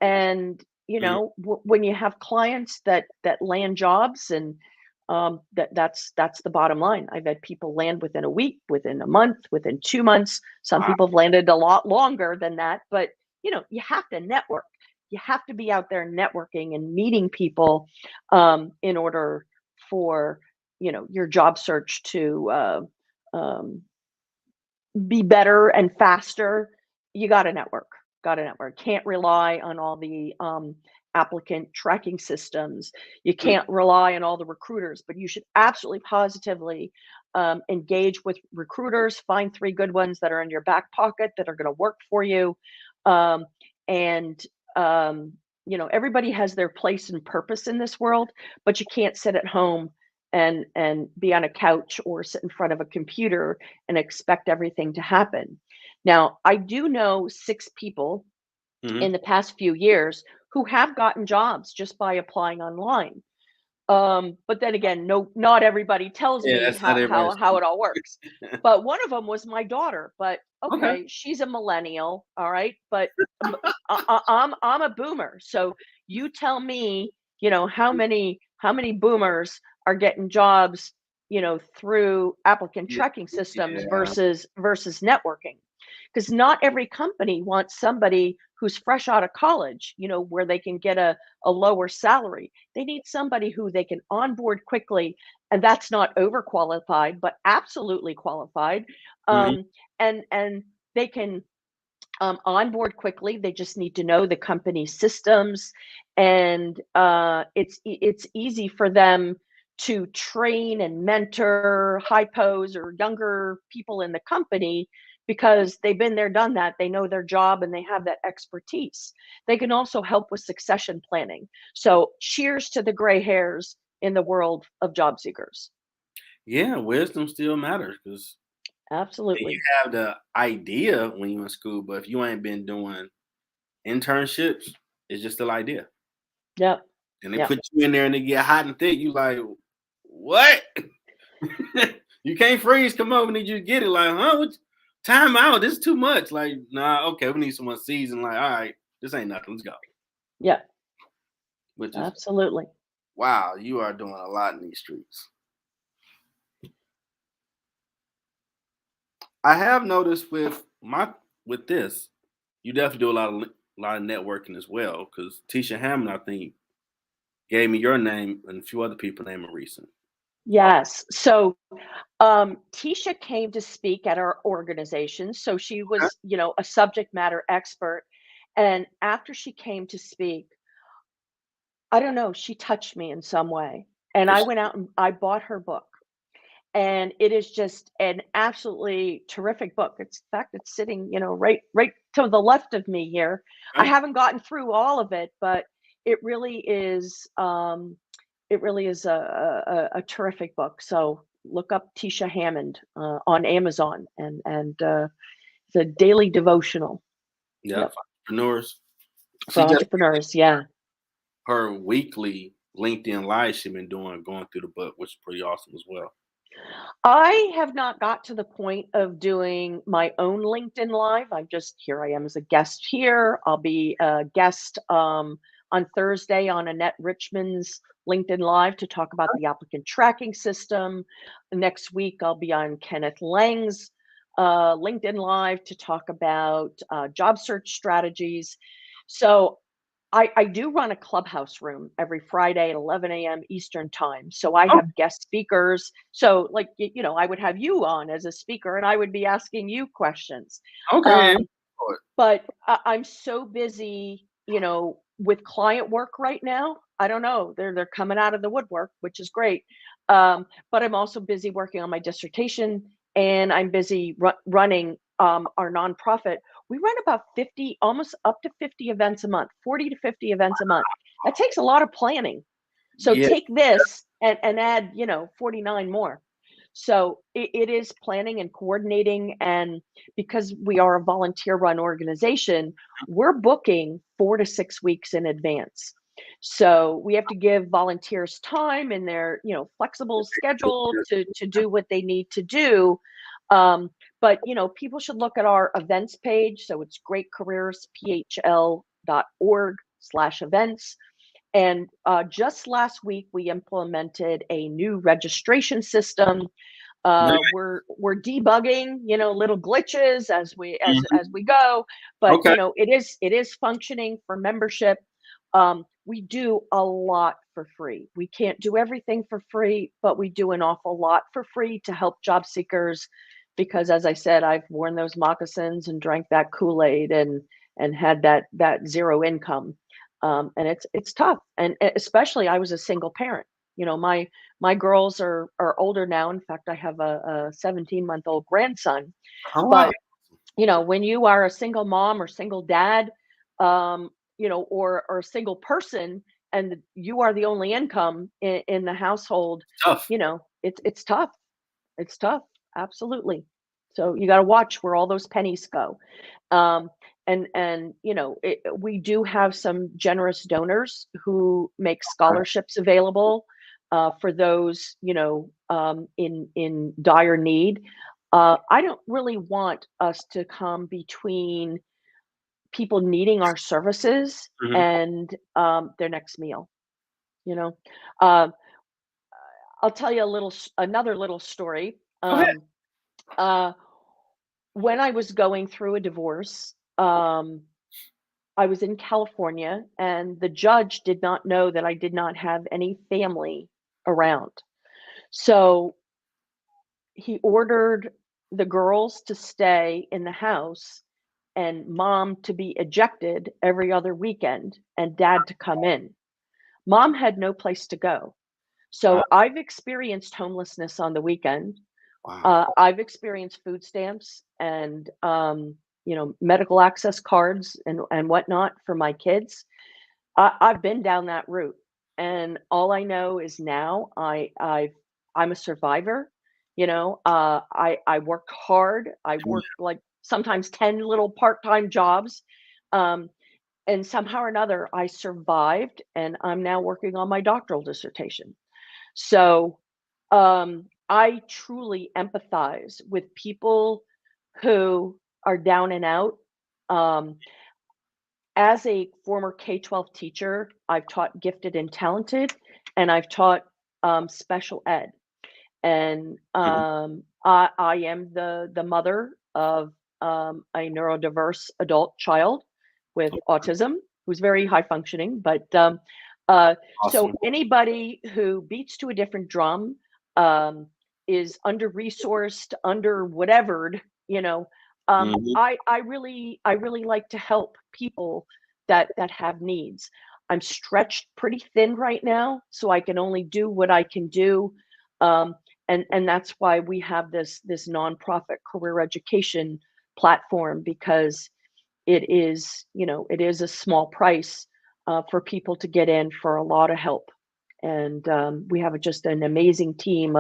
[SPEAKER 2] And
[SPEAKER 1] Mhm.
[SPEAKER 2] when you have clients that land jobs, and that's the bottom line. I've had people land within a week, within a month, within 2 months. Some
[SPEAKER 1] Wow.
[SPEAKER 2] people have landed a lot longer than that, but you have to network. You have to be out there networking and meeting people, in order for your job search to um, be better and faster. You got to network. Got to network. Can't rely on all the applicant tracking systems. You
[SPEAKER 1] Mm.
[SPEAKER 2] can't rely on all the recruiters, but you should absolutely positively engage with recruiters. Find three good ones that are in your back pocket that are going to work for you. Um, and everybody has their place and purpose in this world, but you can't sit at home and be on a couch or sit in front of a computer and expect everything to happen. Now, I do know six people in
[SPEAKER 1] Mhm.
[SPEAKER 2] the past few years who have gotten jobs just by applying online. But then again, no, not everybody tells
[SPEAKER 1] Yeah,
[SPEAKER 2] me
[SPEAKER 1] that's not everybody's
[SPEAKER 2] how it all works. But one of them was my daughter. But
[SPEAKER 1] okay.
[SPEAKER 2] okay, she's a millennial, all right. But I'm a boomer, so you tell me, how many boomers are getting jobs, through applicant
[SPEAKER 1] Yeah,
[SPEAKER 2] tracking systems
[SPEAKER 1] yeah.
[SPEAKER 2] versus networking. because not every company wants somebody who's fresh out of college, where they can get a lower salary. They need somebody who they can onboard quickly, and that's not overqualified, but absolutely qualified.
[SPEAKER 1] Mhm.
[SPEAKER 2] And they can onboard quickly. They just need to know the company systems, and it's easy for them to train and mentor hypos or younger people in the company because they've been there, done that. They know their job and they have that expertise. They can also help with succession planning. So, cheers to the gray hairs in the world of job seekers.
[SPEAKER 1] Yeah, wisdom still matters because you
[SPEAKER 2] Absolutely.
[SPEAKER 1] have the idea when you're in school, but if you ain't been doing internships, it's just still idea.
[SPEAKER 2] Yep.
[SPEAKER 1] And they
[SPEAKER 2] Yep.
[SPEAKER 1] put you in there and they get hot and thick. You like, what? You can't freeze. Come on, we need you to get it. Like, huh? What? Time out. This is too much. Like, nah. Okay, we need someone seasoned. Like, all right, this ain't nothing. Let's go.
[SPEAKER 2] Yep.
[SPEAKER 1] Which is
[SPEAKER 2] Absolutely.
[SPEAKER 1] wow. You are doing a lot in these streets. I have noticed with this, you definitely do a lot of networking as well. Because Tisha Hammond, I think, gave me your name and a few other people name in recent.
[SPEAKER 2] Yes. So, Tisha came to speak at our organization. So she
[SPEAKER 1] Okay.
[SPEAKER 2] was, a subject matter expert. And after she came to speak, I don't know, she touched me in some way. And
[SPEAKER 1] For
[SPEAKER 2] I
[SPEAKER 1] sure.
[SPEAKER 2] went out and I bought her book. And it is just an absolutely terrific book. In fact, it's sitting, right to the left of me here. I
[SPEAKER 1] Okay.
[SPEAKER 2] haven't gotten through all of it, but it really is it really is a terrific book. So look up Tisha Hammond on Amazon, and it's a daily devotional.
[SPEAKER 1] Yeah,
[SPEAKER 2] Yep,
[SPEAKER 1] for entrepreneurs.
[SPEAKER 2] for
[SPEAKER 1] She just
[SPEAKER 2] entrepreneurs. Yeah.
[SPEAKER 1] her weekly LinkedIn live she been doing going through the book, which is pretty awesome as well.
[SPEAKER 2] I have not got to the point of doing my own LinkedIn Live. I'm just here. I am as a guest here. I'll be a guest on Thursday on Annette Richmond's LinkedIn Live to talk about the applicant tracking system. Next week, I'll be on Kenneth Lang's LinkedIn Live to talk about job search strategies. So I do run a clubhouse room every Friday at 11 a.m. Eastern time. So I
[SPEAKER 1] Oh,
[SPEAKER 2] have guest speakers. So, like, I would have you on as a speaker and I would be asking you questions.
[SPEAKER 1] okay.
[SPEAKER 2] Um, but I'm so busy, with client work right now. I don't know. They're coming out of the woodwork, which is great. But I'm also busy working on my dissertation, and I'm busy running our nonprofit. We run about 50, almost up to 50 events a month, 40 to 50 events a month. That takes a lot of planning. So
[SPEAKER 1] Yeah.
[SPEAKER 2] take this and add, 49 more. So it is planning and coordinating. And because we are a volunteer run organization, we're booking 4 to 6 weeks in advance. So we have to give volunteers time in their, flexible schedule to do what they need to do. But people should look at our events page. So it's greatcareersphl.org/events. And just last week, we implemented a new registration system. We're debugging, little glitches as we
[SPEAKER 1] Mhm.
[SPEAKER 2] as we go, but
[SPEAKER 1] Okay.
[SPEAKER 2] it is functioning for membership. We do a lot for free. We can't do everything for free, but we do an awful lot for free to help job seekers. Because, as I said, I've worn those moccasins and drank that Kool-Aid and had that zero income. And it's tough, and especially I was a single parent. My girls are older now. In fact, I have a 17-month-old grandson.
[SPEAKER 1] Oh wow.
[SPEAKER 2] But when you are a single mom or single dad, or a single person, and you are the only income in the household,
[SPEAKER 1] Tough.
[SPEAKER 2] it's tough. It's tough, absolutely. So you got to watch where all those pennies go. Um, and we do have some generous donors who make
[SPEAKER 1] Okay.
[SPEAKER 2] scholarships available for those in dire need. I don't really want us to come between people needing our services
[SPEAKER 1] Mhm.
[SPEAKER 2] and their next meal. You know, Um I'll tell you another little story.
[SPEAKER 1] Go ahead.
[SPEAKER 2] Uh, when I was going through a divorce, I was in California, and the judge did not know that I did not have any family around. So he ordered the girls to stay in the house and mom to be ejected every other weekend and dad to come in. Mom had no place to go.
[SPEAKER 1] Wow.
[SPEAKER 2] So I've experienced homelessness on the weekend.
[SPEAKER 1] Wow.
[SPEAKER 2] I've experienced food stamps and medical access cards and whatnot for my kids. I've been down that route, and all I know is now I'm a survivor. I worked hard. I worked like sometimes 10 little part-time jobs, um, and somehow or another I survived, and I'm now working on my doctoral dissertation. So I truly empathize with people who are down and out. Um, as a former K-12 teacher, I've taught gifted and talented, and I've taught special ed. And
[SPEAKER 1] Mhm.
[SPEAKER 2] I am the mother of a neurodiverse adult child with autism who's very high functioning. But so
[SPEAKER 1] Awesome.
[SPEAKER 2] anybody who beats to a different drum, um, is under resourced, under whatevered,
[SPEAKER 1] Mhm.
[SPEAKER 2] I really like to help people that have needs. I'm stretched pretty thin right now, so I can only do what I can do. Um, and that's why we have this nonprofit career education platform, because it is a small price for people to get in for a lot of help. And we have just an amazing team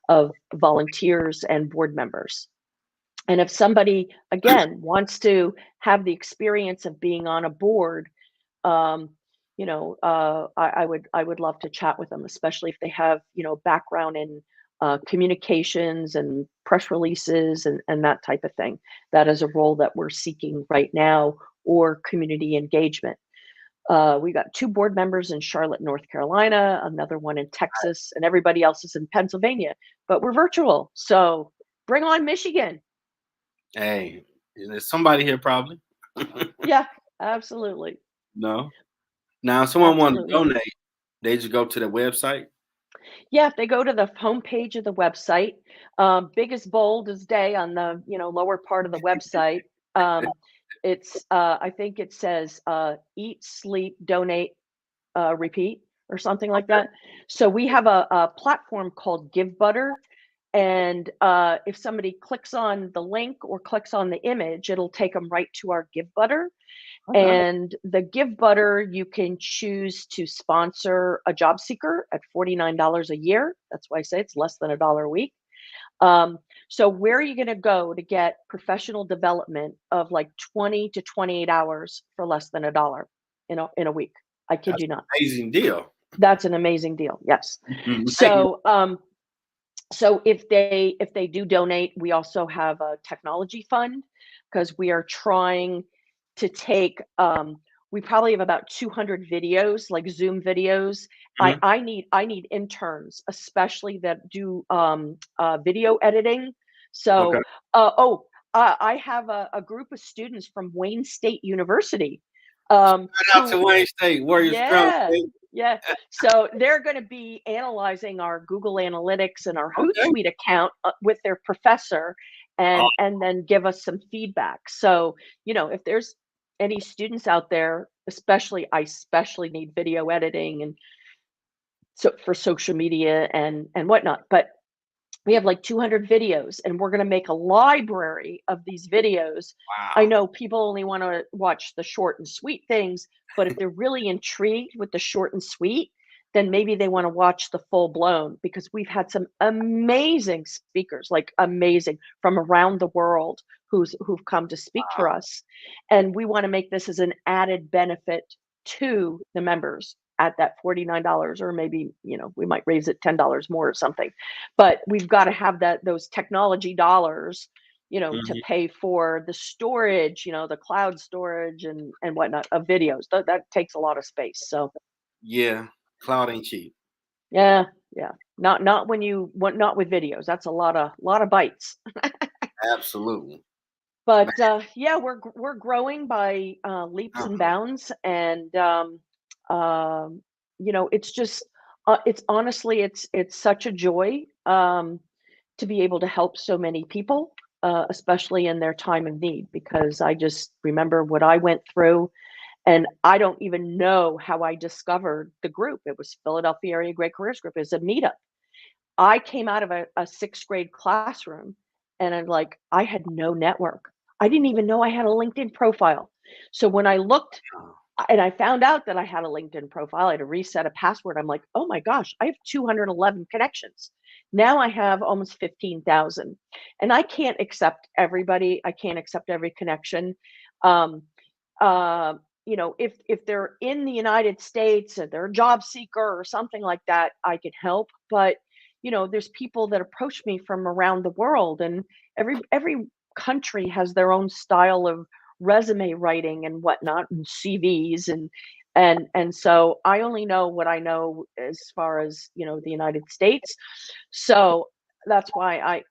[SPEAKER 2] of volunteers and board members. And if somebody again wants to have the experience of being on a board, um, I would love to chat with them, especially if they have background in communications and press releases and that type of thing. That is a role that we're seeking right now, or community engagement. We got two board members in Charlotte, North Carolina, another one in Texas, and everybody else is in Pennsylvania. But we're virtual, so bring on Michigan.
[SPEAKER 1] Hey, there's somebody here probably.
[SPEAKER 2] Yeah, absolutely,
[SPEAKER 1] No. Now, if someone wanted to
[SPEAKER 2] absolutely.
[SPEAKER 1] donate, they just go to the website.
[SPEAKER 2] Yeah, if they go to the homepage of the website, big as bold as day on the lower part of the website. Um, it's I think it says eat, sleep, donate, repeat, or something like
[SPEAKER 1] Okay.
[SPEAKER 2] that. So we have a platform called Give Butter, and if somebody clicks on the link or clicks on the image, it'll take them right to our Give Butter.
[SPEAKER 1] Okay.
[SPEAKER 2] And the Give Butter, you can choose to sponsor a job seeker at $49 a year. That's why I say it's less than $1 a week. Um, so where are you going to go to get professional development of like 20 to 28 hours for less than $1 in a week? I kid
[SPEAKER 1] That's
[SPEAKER 2] you
[SPEAKER 1] an
[SPEAKER 2] not.
[SPEAKER 1] amazing deal.
[SPEAKER 2] That's an amazing deal. Yes.
[SPEAKER 1] Mhm. Thank you.
[SPEAKER 2] So if they do donate, we also have a technology fund, because we are trying to take we probably have about 200 videos, like Zoom videos. I
[SPEAKER 1] Mhm.
[SPEAKER 2] I need I need interns, especially that do video editing.
[SPEAKER 1] Okay.
[SPEAKER 2] So I have a group of students from Wayne State University,
[SPEAKER 1] Shout out to
[SPEAKER 2] who
[SPEAKER 1] Wayne State, Warriors Strong
[SPEAKER 2] yeah,
[SPEAKER 1] State.
[SPEAKER 2] yeah. So they're going to be analyzing our Google Analytics and our
[SPEAKER 1] Okay.
[SPEAKER 2] Hootsuite account with their professor,
[SPEAKER 1] Oh,
[SPEAKER 2] and then give us some feedback. So, if there's any students out there, I especially need video editing, and so for social media and whatnot. But we have like 200 videos, and we're going to make a library of these videos. I
[SPEAKER 1] wow.
[SPEAKER 2] know people only want to watch the short and sweet things, but if they're really intrigued with the short and sweet, then maybe they want to watch the full blown, because we've had some amazing speakers, like amazing, from around the world, who've come to speak for us. And we want to make this as an added benefit to the members at that $49, or maybe we might raise it $10 more or something. But we've got to have those technology dollars, to
[SPEAKER 1] Mhm.
[SPEAKER 2] pay for the storage, the cloud storage and whatnot of videos. That takes a lot of space. So
[SPEAKER 1] Yeah. Cloud ain't cheap.
[SPEAKER 2] yeah, yeah. Not when not with videos. That's a lot of bytes.
[SPEAKER 1] Absolutely.
[SPEAKER 2] But yeah, we're growing by leaps and bounds, and you know, it's just it's honestly it's such a joy to be able to help so many people, especially in their time of need. Because I just remember what I went through, and I don't even know how I discovered the group. It was Philadelphia Area Great Careers Group. It was a meetup. I came out of a sixth grade classroom, and I'm like, I had no network. I didn't even know I had a LinkedIn profile. So when I looked and I found out that I had a LinkedIn profile, I had to reset a password. I'm like, oh my gosh, I have 211 connections. Now I have almost 15,000. And I can't accept everybody. I can't accept every connection. Um, uh, you know, if they're in the United States and they're a job seeker or something like that, I can help. But you know, there's people that approach me from around the world, and every country has their own style of resume writing and whatnot, and CVs, and so I only know what I know as far as, you know, the United States. So that's why I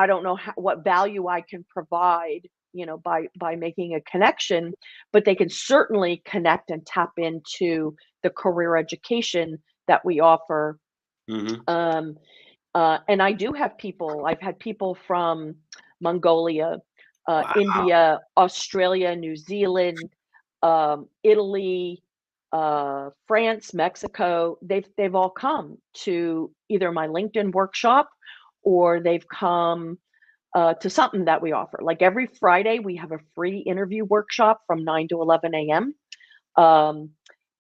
[SPEAKER 2] don't know what value I can provide, you know, by making a connection, but they can certainly connect and tap into the career education that we offer.
[SPEAKER 1] Mm-hmm.
[SPEAKER 2] um and I do have people. I've had people from Mongolia,
[SPEAKER 1] Wow.
[SPEAKER 2] India, Australia, New Zealand, Italy, France, Mexico. They've all come to either my LinkedIn workshop, or they've come to something that we offer. Like every Friday, we have a free interview workshop from 9 to 11 a.m. Um,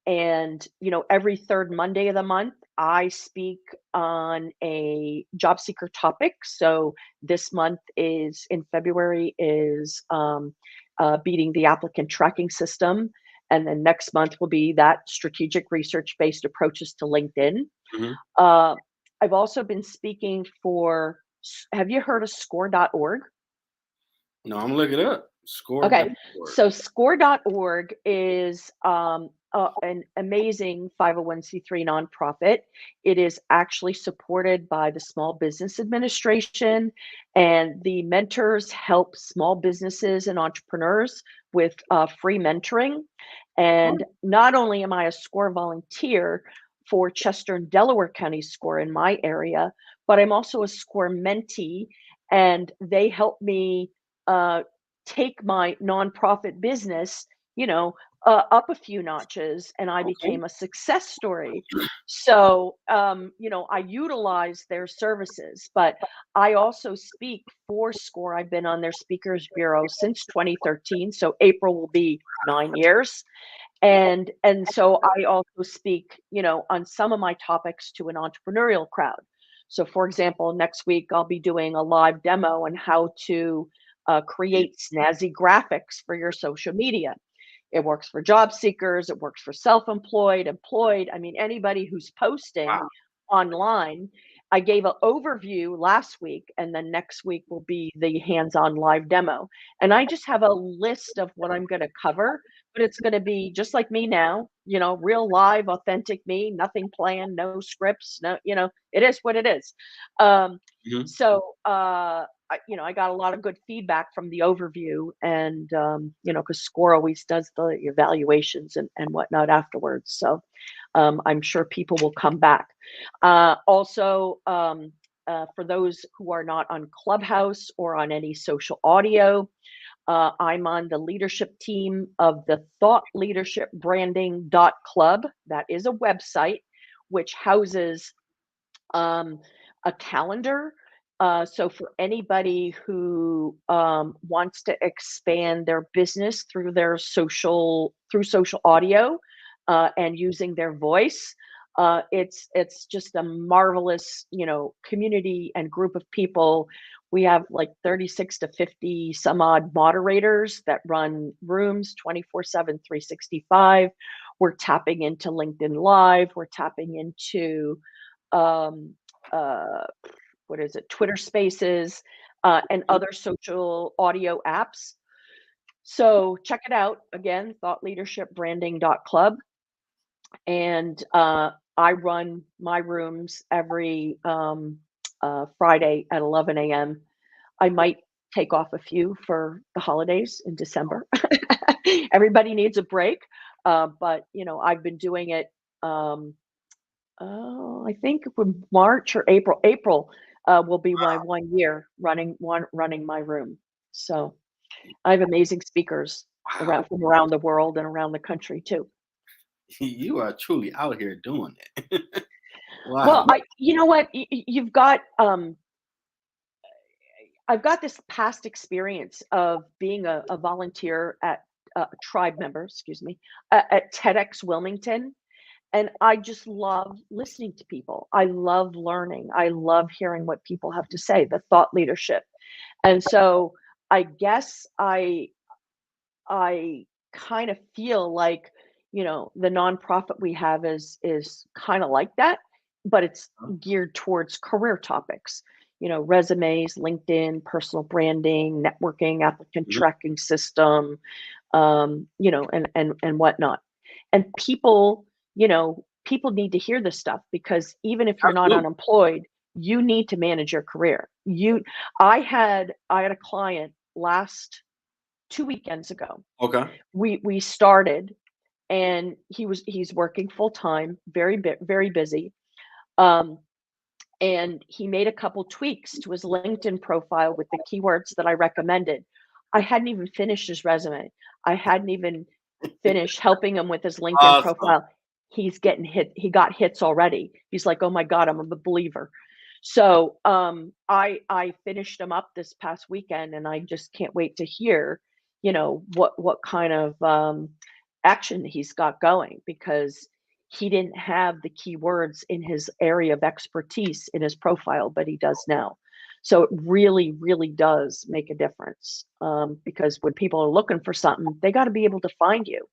[SPEAKER 2] and you know, every third Monday of the month, I speak on a job seeker topic. So this month is in February is beating the applicant tracking system, and then next month will be that strategic research based approaches to LinkedIn.
[SPEAKER 1] Mm-hmm.
[SPEAKER 2] Uh, I've also been speaking for. Have you heard of Score.org?
[SPEAKER 1] No, I'm looking it up.
[SPEAKER 2] Okay,
[SPEAKER 1] Score.org.
[SPEAKER 2] so score.org is an amazing 501c3 nonprofit. It is actually supported by the Small Business Administration, and the mentors help small businesses and entrepreneurs with free mentoring. And not only am I a SCORE volunteer for Chester and Delaware County SCORE in my area, but I'm also a SCORE mentee, and they help me. Uh, Take my nonprofit business, you know, up a few notches, and I
[SPEAKER 1] Okay.
[SPEAKER 2] became a success story. So, you know, I utilize their services, but I also speak for SCORE. I've been on their speakers bureau since 2013. So April will be 9 years. And so I also speak, you know, on some of my topics to an entrepreneurial crowd. So for example, next week I'll be doing a live demo on how to create snazzy graphics for your social media. It works for job seekers, it works for self-employed, employed. I mean, anybody who's posting
[SPEAKER 1] Wow.
[SPEAKER 2] online. I gave an overview last week, and then next week will be the hands-on live demo. And I just have a list of what I'm going to cover, but it's going to be just like me now, you know, real live, authentic me, nothing planned, no scripts, no, you know, it is what it is. Um,
[SPEAKER 1] Mm-hmm.
[SPEAKER 2] so, you know, I got a lot of good feedback from the overview, and you know, because Score always does the evaluations and whatnot afterwards. So I'm sure people will come back. Also, for those who are not on Clubhouse or on any social audio, I'm on the leadership team of the Thought Leadership Branding Club. That is a website which houses a calendar. So for anybody who wants to expand their business through social audio and using their voice, it's just a marvelous, you know, community and group of people. We have like 36 to 50 some odd moderators that run rooms 24/7, 365. We're tapping into LinkedIn Live. We're tapping into um, uh, what is it, Twitter Spaces, and other social audio apps. So check it out again, thoughtleadershipbranding.club. And I run my rooms every Friday at 11 a.m. I might take off a few for the holidays in December. Everybody needs a break. But I've been doing it. I think from March or April. April will be my 1 year running my room. So I have amazing speakers
[SPEAKER 1] Wow.
[SPEAKER 2] from around the world and around the country too.
[SPEAKER 1] You are truly out here doing it.
[SPEAKER 2] Well,
[SPEAKER 1] Wow.
[SPEAKER 2] you know what? You've got I've got this past experience of being a volunteer at tribe member, excuse me, at TEDx Wilmington. And I just love listening to people. I love learning. I love hearing what people have to say, the thought leadership. And so I guess I kind of feel like, the nonprofit we have is kind of like that, but it's geared towards career topics, resumes, LinkedIn, personal branding, networking, applicant
[SPEAKER 1] Mhm.
[SPEAKER 2] tracking system, and whatnot. And people need to hear this stuff because even if you're not
[SPEAKER 1] Absolutely.
[SPEAKER 2] unemployed, you need to manage your career. I had a client last 2 weekends ago.
[SPEAKER 1] Okay.
[SPEAKER 2] We started and he's working full time, very busy. Um, and he made a couple tweaks to his LinkedIn profile with the keywords that I recommended. I hadn't even finished his resume. I hadn't even finished helping him with his LinkedIn
[SPEAKER 1] Awesome.
[SPEAKER 2] profile. He's getting hit. He got hits already. He's like, "Oh my God, I'm a believer." So I finished him up this past weekend, and I just can't wait to hear, what kind of action he's got going because he didn't have the keywords in his area of expertise in his profile, but he does now. So it really, really does make a difference because when people are looking for something, they got to be able to find you.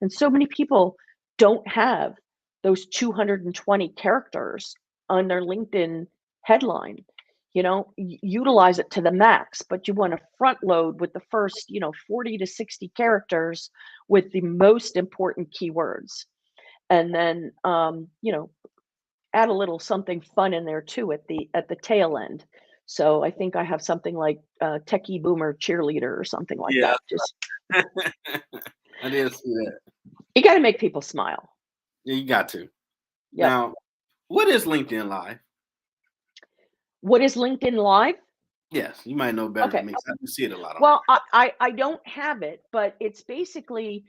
[SPEAKER 2] And so many people don't have those 220 characters on their LinkedIn headline. Utilize it to the max, but you want to front load with the first, 40 to 60 characters with the most important keywords. And then, add a little something fun in there too at the tail end. So I think I have something like techie boomer cheerleader or something like
[SPEAKER 1] Yeah.
[SPEAKER 2] that. Just
[SPEAKER 1] I did see that.
[SPEAKER 2] you got to make people smile.
[SPEAKER 1] Yeah, you got to.
[SPEAKER 2] Yep.
[SPEAKER 1] Now, what is LinkedIn Live?
[SPEAKER 2] What is LinkedIn Live?
[SPEAKER 1] Yes, you might know better than
[SPEAKER 2] Okay.
[SPEAKER 1] me. 'Cause I see it a lot on
[SPEAKER 2] Well, I don't have it, but it's basically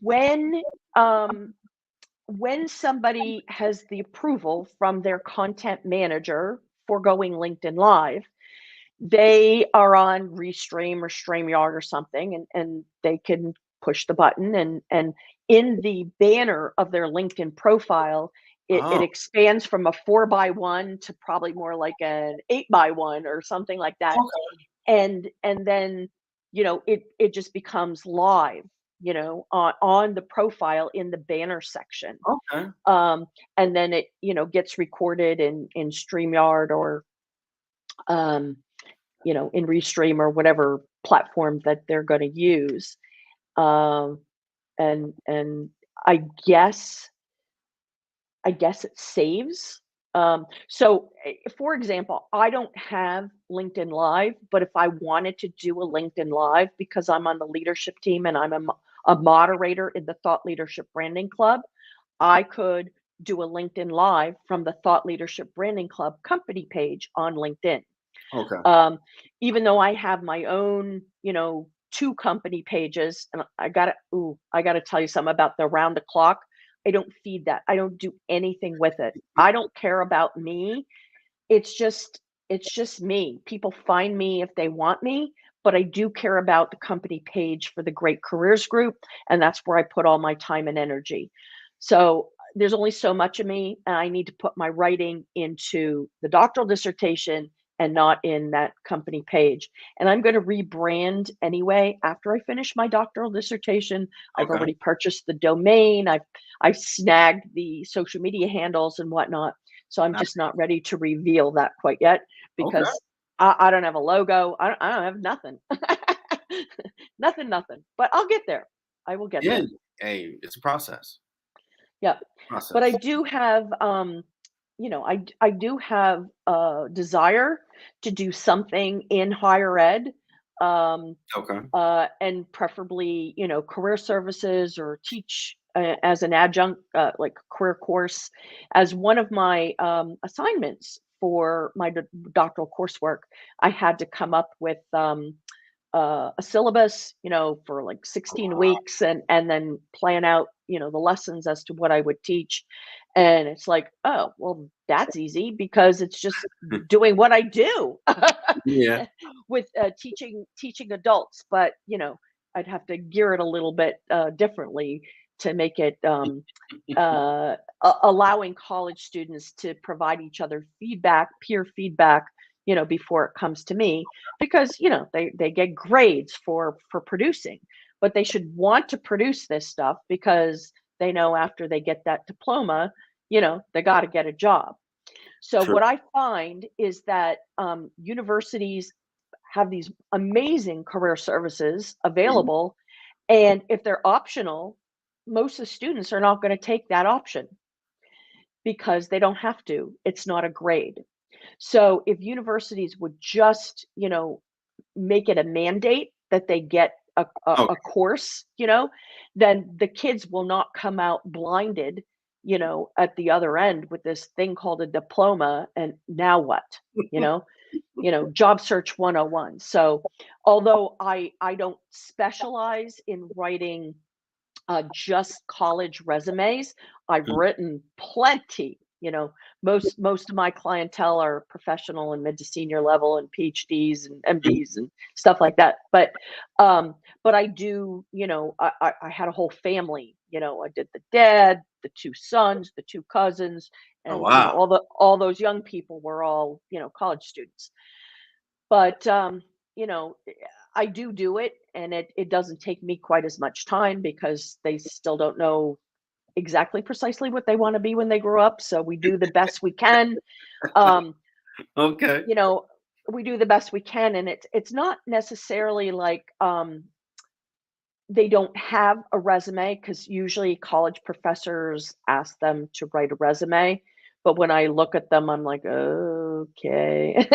[SPEAKER 2] when um, when somebody has the approval from their content manager for going LinkedIn Live, they are on Restream or StreamYard or something, and they can push the button, and in the banner of their LinkedIn profile, it
[SPEAKER 1] Oh,
[SPEAKER 2] expands from a 4x1 to probably more like an 8x1 or something like that.
[SPEAKER 1] okay.
[SPEAKER 2] And then, it just becomes live, on the profile in the banner section.
[SPEAKER 1] Okay.
[SPEAKER 2] Um, and then it, gets recorded in StreamYard or um, in Restream or whatever platform that they're going to use. Um, and I guess it saves. For example, I don't have LinkedIn Live, but if I wanted to do a LinkedIn Live because I'm on the leadership team and I'm a moderator in the Thought Leadership Branding Club, I could do a LinkedIn Live from the Thought Leadership Branding Club company page on LinkedIn.
[SPEAKER 1] Okay.
[SPEAKER 2] Um, Even though I have my own, two company pages, and I gotta tell you something about the round the clock. I don't feed that. I don't do anything with it. I don't care about me. It's just me. People find me if they want me, but I do care about the company page for the Great Careers Group, and that's where I put all my time and energy. So there's only so much of me, and I need to put my writing into the doctoral dissertation and not in that company page. And I'm going to rebrand anyway after I finish my doctoral dissertation. I've
[SPEAKER 1] Okay.
[SPEAKER 2] already purchased the domain. I've snagged the social media handles and whatnot. So I'm
[SPEAKER 1] Nice.
[SPEAKER 2] just not ready to reveal that quite yet
[SPEAKER 1] Okay.
[SPEAKER 2] because I don't have a logo. I don't have nothing. Nothing. But I'll get there. I will get
[SPEAKER 1] Yeah.
[SPEAKER 2] there.
[SPEAKER 1] Hey, it's a process.
[SPEAKER 2] Yep. But I
[SPEAKER 1] Process.
[SPEAKER 2] do have, I do have a desire to do something in higher ed.
[SPEAKER 1] Okay.
[SPEAKER 2] And preferably, career services or teach as an adjunct, like career course, as one of my assignments for my doctoral coursework. I had to come up with a syllabus, for like
[SPEAKER 1] Oh,
[SPEAKER 2] 16
[SPEAKER 1] wow.
[SPEAKER 2] weeks and then plan out, the lessons as to what I would teach. And it's like, oh, well, that's easy because it's just doing what I do
[SPEAKER 1] Yeah.
[SPEAKER 2] with teaching adults. But, I'd have to gear it a little bit differently to make it allowing college students to provide each other feedback, peer feedback, before it comes to me, because they get grades for producing, but they should want to produce this stuff because they know after they get that diploma, they got to get a job. So
[SPEAKER 1] True.
[SPEAKER 2] what I find is that universities have these amazing career services
[SPEAKER 1] Mhm.
[SPEAKER 2] available, and if they're optional, most of the students are not going to take that option because they don't have to. It's not a grade. So if universities would just, make it a mandate that they get a
[SPEAKER 1] Okay.
[SPEAKER 2] course, then the kids will not come out blinded, at the other end with this thing called a diploma. And now what? You know, job search 101. So although I don't specialize in writing just college resumes. I've
[SPEAKER 1] Mm.
[SPEAKER 2] written plenty. Most of my clientele are professional and mid to senior level and PhDs and
[SPEAKER 1] Mm.
[SPEAKER 2] MDs and stuff like that. Um, but I do, I had a whole family. I did the dad, the two sons, the two cousins,
[SPEAKER 1] Oh,
[SPEAKER 2] and
[SPEAKER 1] wow.
[SPEAKER 2] all those young people were all college students. But I do it, and it doesn't take me quite as much time because they still don't know exactly precisely what they wanna be when they grow up, so we do the best we can. Um,
[SPEAKER 1] Okay.
[SPEAKER 2] you know, we do the best we can, and it's not necessarily like, they don't have a resume because usually college professors ask them to write a resume, but when I look at them, I'm like, "Okay."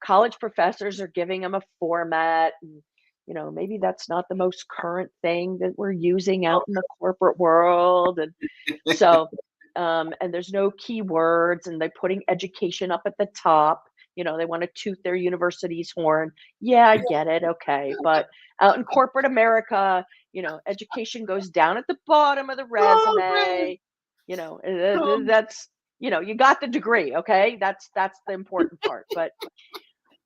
[SPEAKER 2] College professors are giving them a format, and, maybe that's not the most current thing that we're using out in the corporate world, and so, and there's no keywords, and they're putting education up at the top. They want to toot their university's horn. Yeah, I get it. Okay. But out in corporate America, education goes down at the bottom of the
[SPEAKER 1] Oh, man.
[SPEAKER 2] resume.
[SPEAKER 1] Oh,
[SPEAKER 2] That's, you got the degree. Okay. That's the important part. But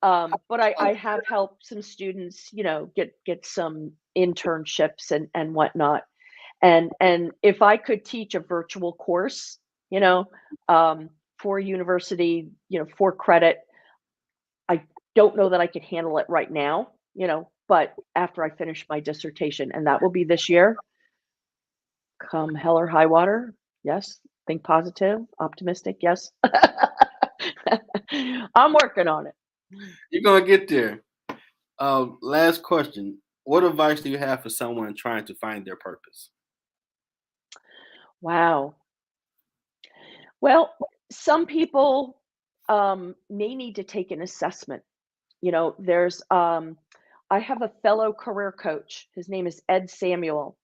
[SPEAKER 2] I have helped some students, get some internships and whatnot. And if I could teach a virtual course, you know, for university, for credit, I don't know that I could handle it right now, but after I finish my dissertation, and that will be this year, come hell or high water, yes. Think positive, optimistic, yes. I'm working on it.
[SPEAKER 1] you're gonna get there. Last question. What advice do you have for someone trying to find their purpose?
[SPEAKER 2] Wow. Well, some people may need to take an assessment. There's I have a fellow career coach. His name is Ed Samuel.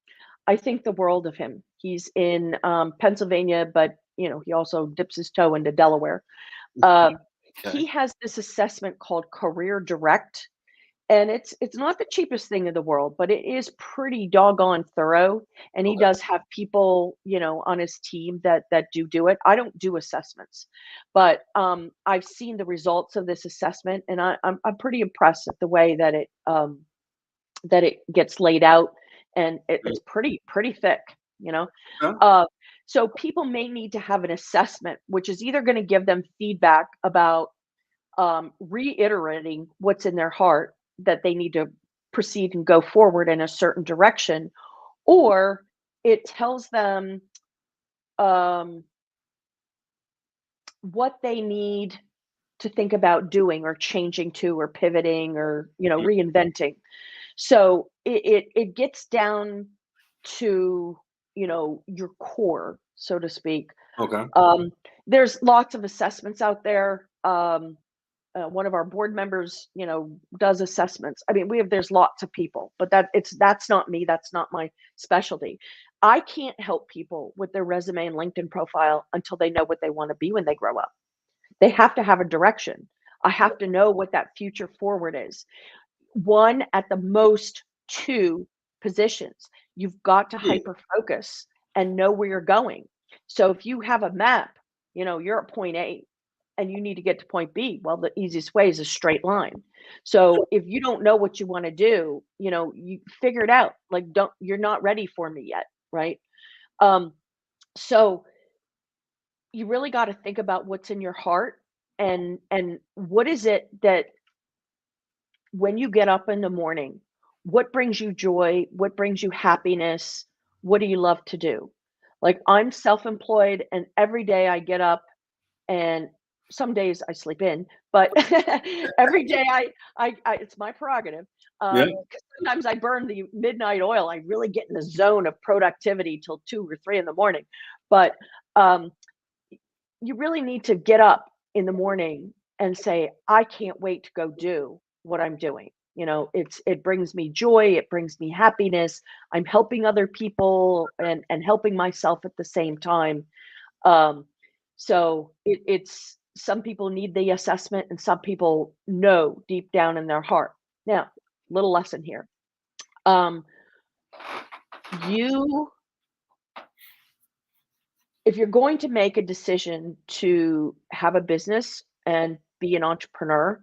[SPEAKER 2] I think the world of him. He's in Pennsylvania, but he also dips his toe into Delaware. Um,
[SPEAKER 1] Okay.
[SPEAKER 2] he has this assessment called Career Direct, and it's not the cheapest thing in the world, but it is pretty doggone thorough. And he
[SPEAKER 1] Okay.
[SPEAKER 2] does have people, on his team that do it. I don't do assessments, but I've seen the results of this assessment, and I'm pretty impressed at the way that it gets laid out, and
[SPEAKER 1] Mm.
[SPEAKER 2] it's pretty thick, you know.
[SPEAKER 1] Okay.
[SPEAKER 2] Uh, so people may need to have an assessment, which is either going to give them feedback about reiterating what's in their heart that they need to proceed and go forward in a certain direction, or it tells them um, what they need to think about doing or changing to or pivoting or
[SPEAKER 1] Mhm.
[SPEAKER 2] reinventing. So it gets down to your core, so to speak.
[SPEAKER 1] Okay.
[SPEAKER 2] Um, there's lots of assessments out there. one of our board members, does assessments. I mean, there's lots of people, but that's not me. That's not my specialty. I can't help people with their resume and LinkedIn profile until they know what they want to be when they grow up. They have to have a direction. I have to know what that future forward is. One, at the most, two positions. You've got to
[SPEAKER 1] Yeah.
[SPEAKER 2] hyper focus and know where you're going. So if you have a map, you're at point A and you need to get to point B. Well, the easiest way is a straight line. So if you don't know what you want to do, you figure it out. Like, you're not ready for me yet, right? Um, so you really got to think about what's in your heart, and what is it that, when you get up in the morning, what brings you joy? What brings you happiness? What do you love to do? Like, I'm self-employed, and every day I get up, and some days I sleep in, but every day I it's my prerogative.
[SPEAKER 1] Yeah.
[SPEAKER 2] 'Cause sometimes I burn the midnight oil. I really get in the zone of productivity till 2 or 3 in the morning. But um, you really need to get up in the morning and say, I can't wait to go do what I'm doing. It brings me joy, it brings me happiness. I'm helping other people and helping myself at the same time. Um, so it's some people need the assessment and some people know deep down in their heart. Now, little lesson here. Um, you If you're going to make a decision to have a business and be an entrepreneur,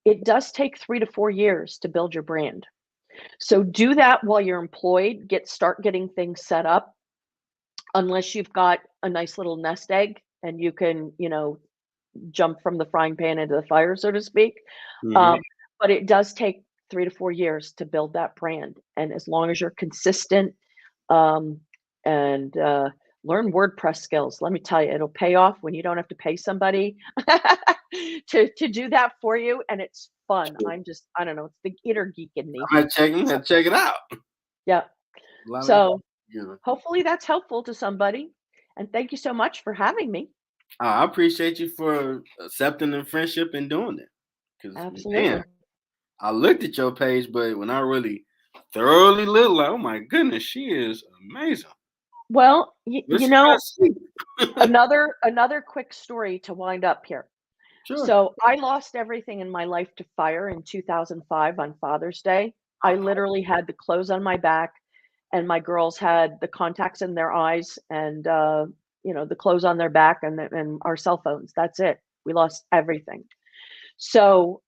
[SPEAKER 2] it does take 3 to 4 years to build your brand. So do that while you're employed, start getting things set up, unless you've got a nice little nest egg and you can, jump from the frying pan into the fire, so to speak.
[SPEAKER 1] Hmm.
[SPEAKER 2] Um, but it does take 3 to 4 years to build that brand, and as long as you're consistent, um, and learn WordPress skills. Let me tell you, it'll pay off when you don't have to pay somebody to do that for you, and it's fun. I don't know, it's the inner geek in me.
[SPEAKER 1] I'm gonna check it out.
[SPEAKER 2] Yeah.
[SPEAKER 1] A lot of
[SPEAKER 2] So
[SPEAKER 1] yeah.
[SPEAKER 2] hopefully that's helpful to somebody. And thank you so much for having me.
[SPEAKER 1] I appreciate you for accepting the friendship and doing it. Because man,
[SPEAKER 2] Absolutely.
[SPEAKER 1] I looked at your page, but when I really thoroughly looked, like, oh my goodness, she is amazing.
[SPEAKER 2] Well,
[SPEAKER 1] Where's she got sleep?
[SPEAKER 2] another quick story to wind up here.
[SPEAKER 1] Sure.
[SPEAKER 2] So I lost everything in my life to fire in 2005 on Father's Day. I literally had the clothes on my back, and my girls had the contacts in their eyes, and the clothes on their back, and our cell phones. That's it. We lost everything. So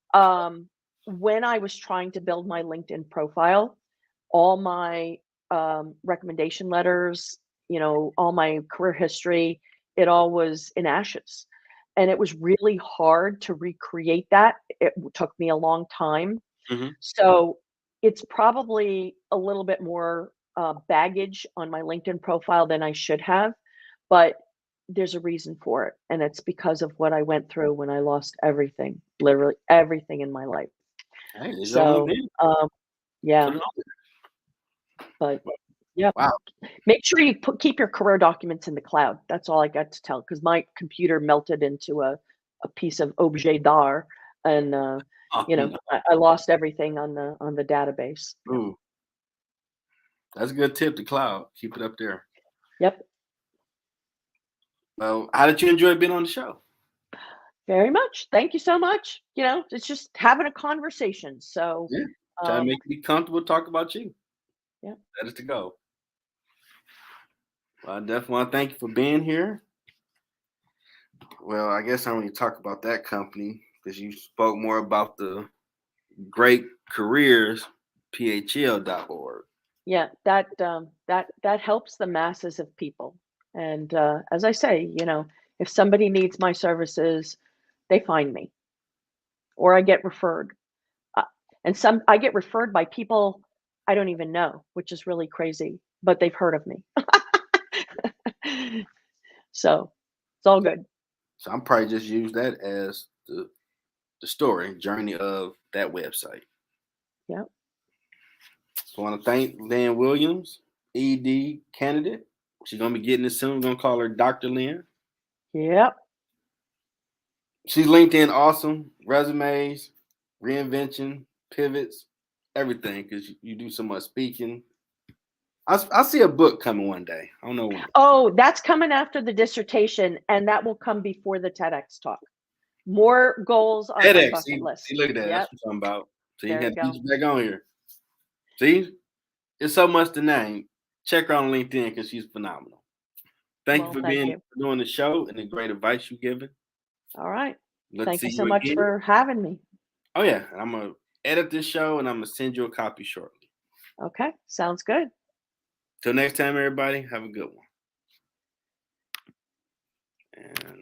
[SPEAKER 2] when I was trying to build my LinkedIn profile, all my recommendation letters, all my career history, it all was in ashes. And it was really hard to recreate that. Took me a long time.
[SPEAKER 1] Hmm.
[SPEAKER 2] So it's probably a little bit more baggage on my LinkedIn profile than I should have, but there's a reason for it. And it's because of what I went through when I lost everything, literally everything in my life.
[SPEAKER 1] Hey, it's your
[SPEAKER 2] So,
[SPEAKER 1] LinkedIn.
[SPEAKER 2] yeah,
[SPEAKER 1] Put it on
[SPEAKER 2] but
[SPEAKER 1] there.
[SPEAKER 2] yeah.
[SPEAKER 1] Wow.
[SPEAKER 2] Make sure you keep your career documents in the cloud. That's all I got to tell, because my computer melted into a piece of objet d'art, and
[SPEAKER 1] Oh, no.
[SPEAKER 2] I lost everything on the database. Yeah.
[SPEAKER 1] Ooh, that's a good tip to cloud. Keep it up there.
[SPEAKER 2] Yep.
[SPEAKER 1] Well, how did you enjoy being on the show?
[SPEAKER 2] Very much. Thank you so much. It's just having a conversation. So,
[SPEAKER 1] Yeah. Try to
[SPEAKER 2] um,
[SPEAKER 1] make you be comfortable talk about you.
[SPEAKER 2] yeah.
[SPEAKER 1] That is to go. Well, I definitely want to thank you for being here. Well, I guess I don't need to talk about that company because you spoke more about the great careers, phl.org.
[SPEAKER 2] Yeah, that helps the masses of people. And as I say, if somebody needs my services, they find me, or I get referred. Uh, and some I get referred by people I don't even know, which is really crazy, but they've heard of me. So it's all good.
[SPEAKER 1] So I'm probably just use that as the story journey of that website.
[SPEAKER 2] Yeah.
[SPEAKER 1] So I want to thank Lynn Williams, Ed candidate. She's gonna be getting this soon. We're gonna call her Dr. Lynn.
[SPEAKER 2] Yep.
[SPEAKER 1] She's LinkedIn awesome. Resumes, reinvention, pivots, everything. Because you do so much speaking. I see a book coming one day. I don't know when.
[SPEAKER 2] Oh, that's coming after the dissertation, and that will come before the TEDx talk. More goals on my
[SPEAKER 1] TEDx.
[SPEAKER 2] bucket list.
[SPEAKER 1] See, look at that. That's
[SPEAKER 2] Yep,
[SPEAKER 1] what I'm talking about. So you
[SPEAKER 2] there you
[SPEAKER 1] got to
[SPEAKER 2] go.
[SPEAKER 1] teach back on here. See, it's so much to name. Check her on LinkedIn because she's phenomenal. Thank you
[SPEAKER 2] Well,
[SPEAKER 1] for
[SPEAKER 2] thank
[SPEAKER 1] being
[SPEAKER 2] you.
[SPEAKER 1] doing the show and the great advice you've given.
[SPEAKER 2] All right.
[SPEAKER 1] Let's
[SPEAKER 2] Thank
[SPEAKER 1] see
[SPEAKER 2] you so
[SPEAKER 1] you
[SPEAKER 2] much
[SPEAKER 1] again.
[SPEAKER 2] for having me.
[SPEAKER 1] Oh yeah, I'm gonna edit this show and I'm gonna send you a copy shortly.
[SPEAKER 2] Okay, sounds good.
[SPEAKER 1] Till next time, everybody, have a good one. And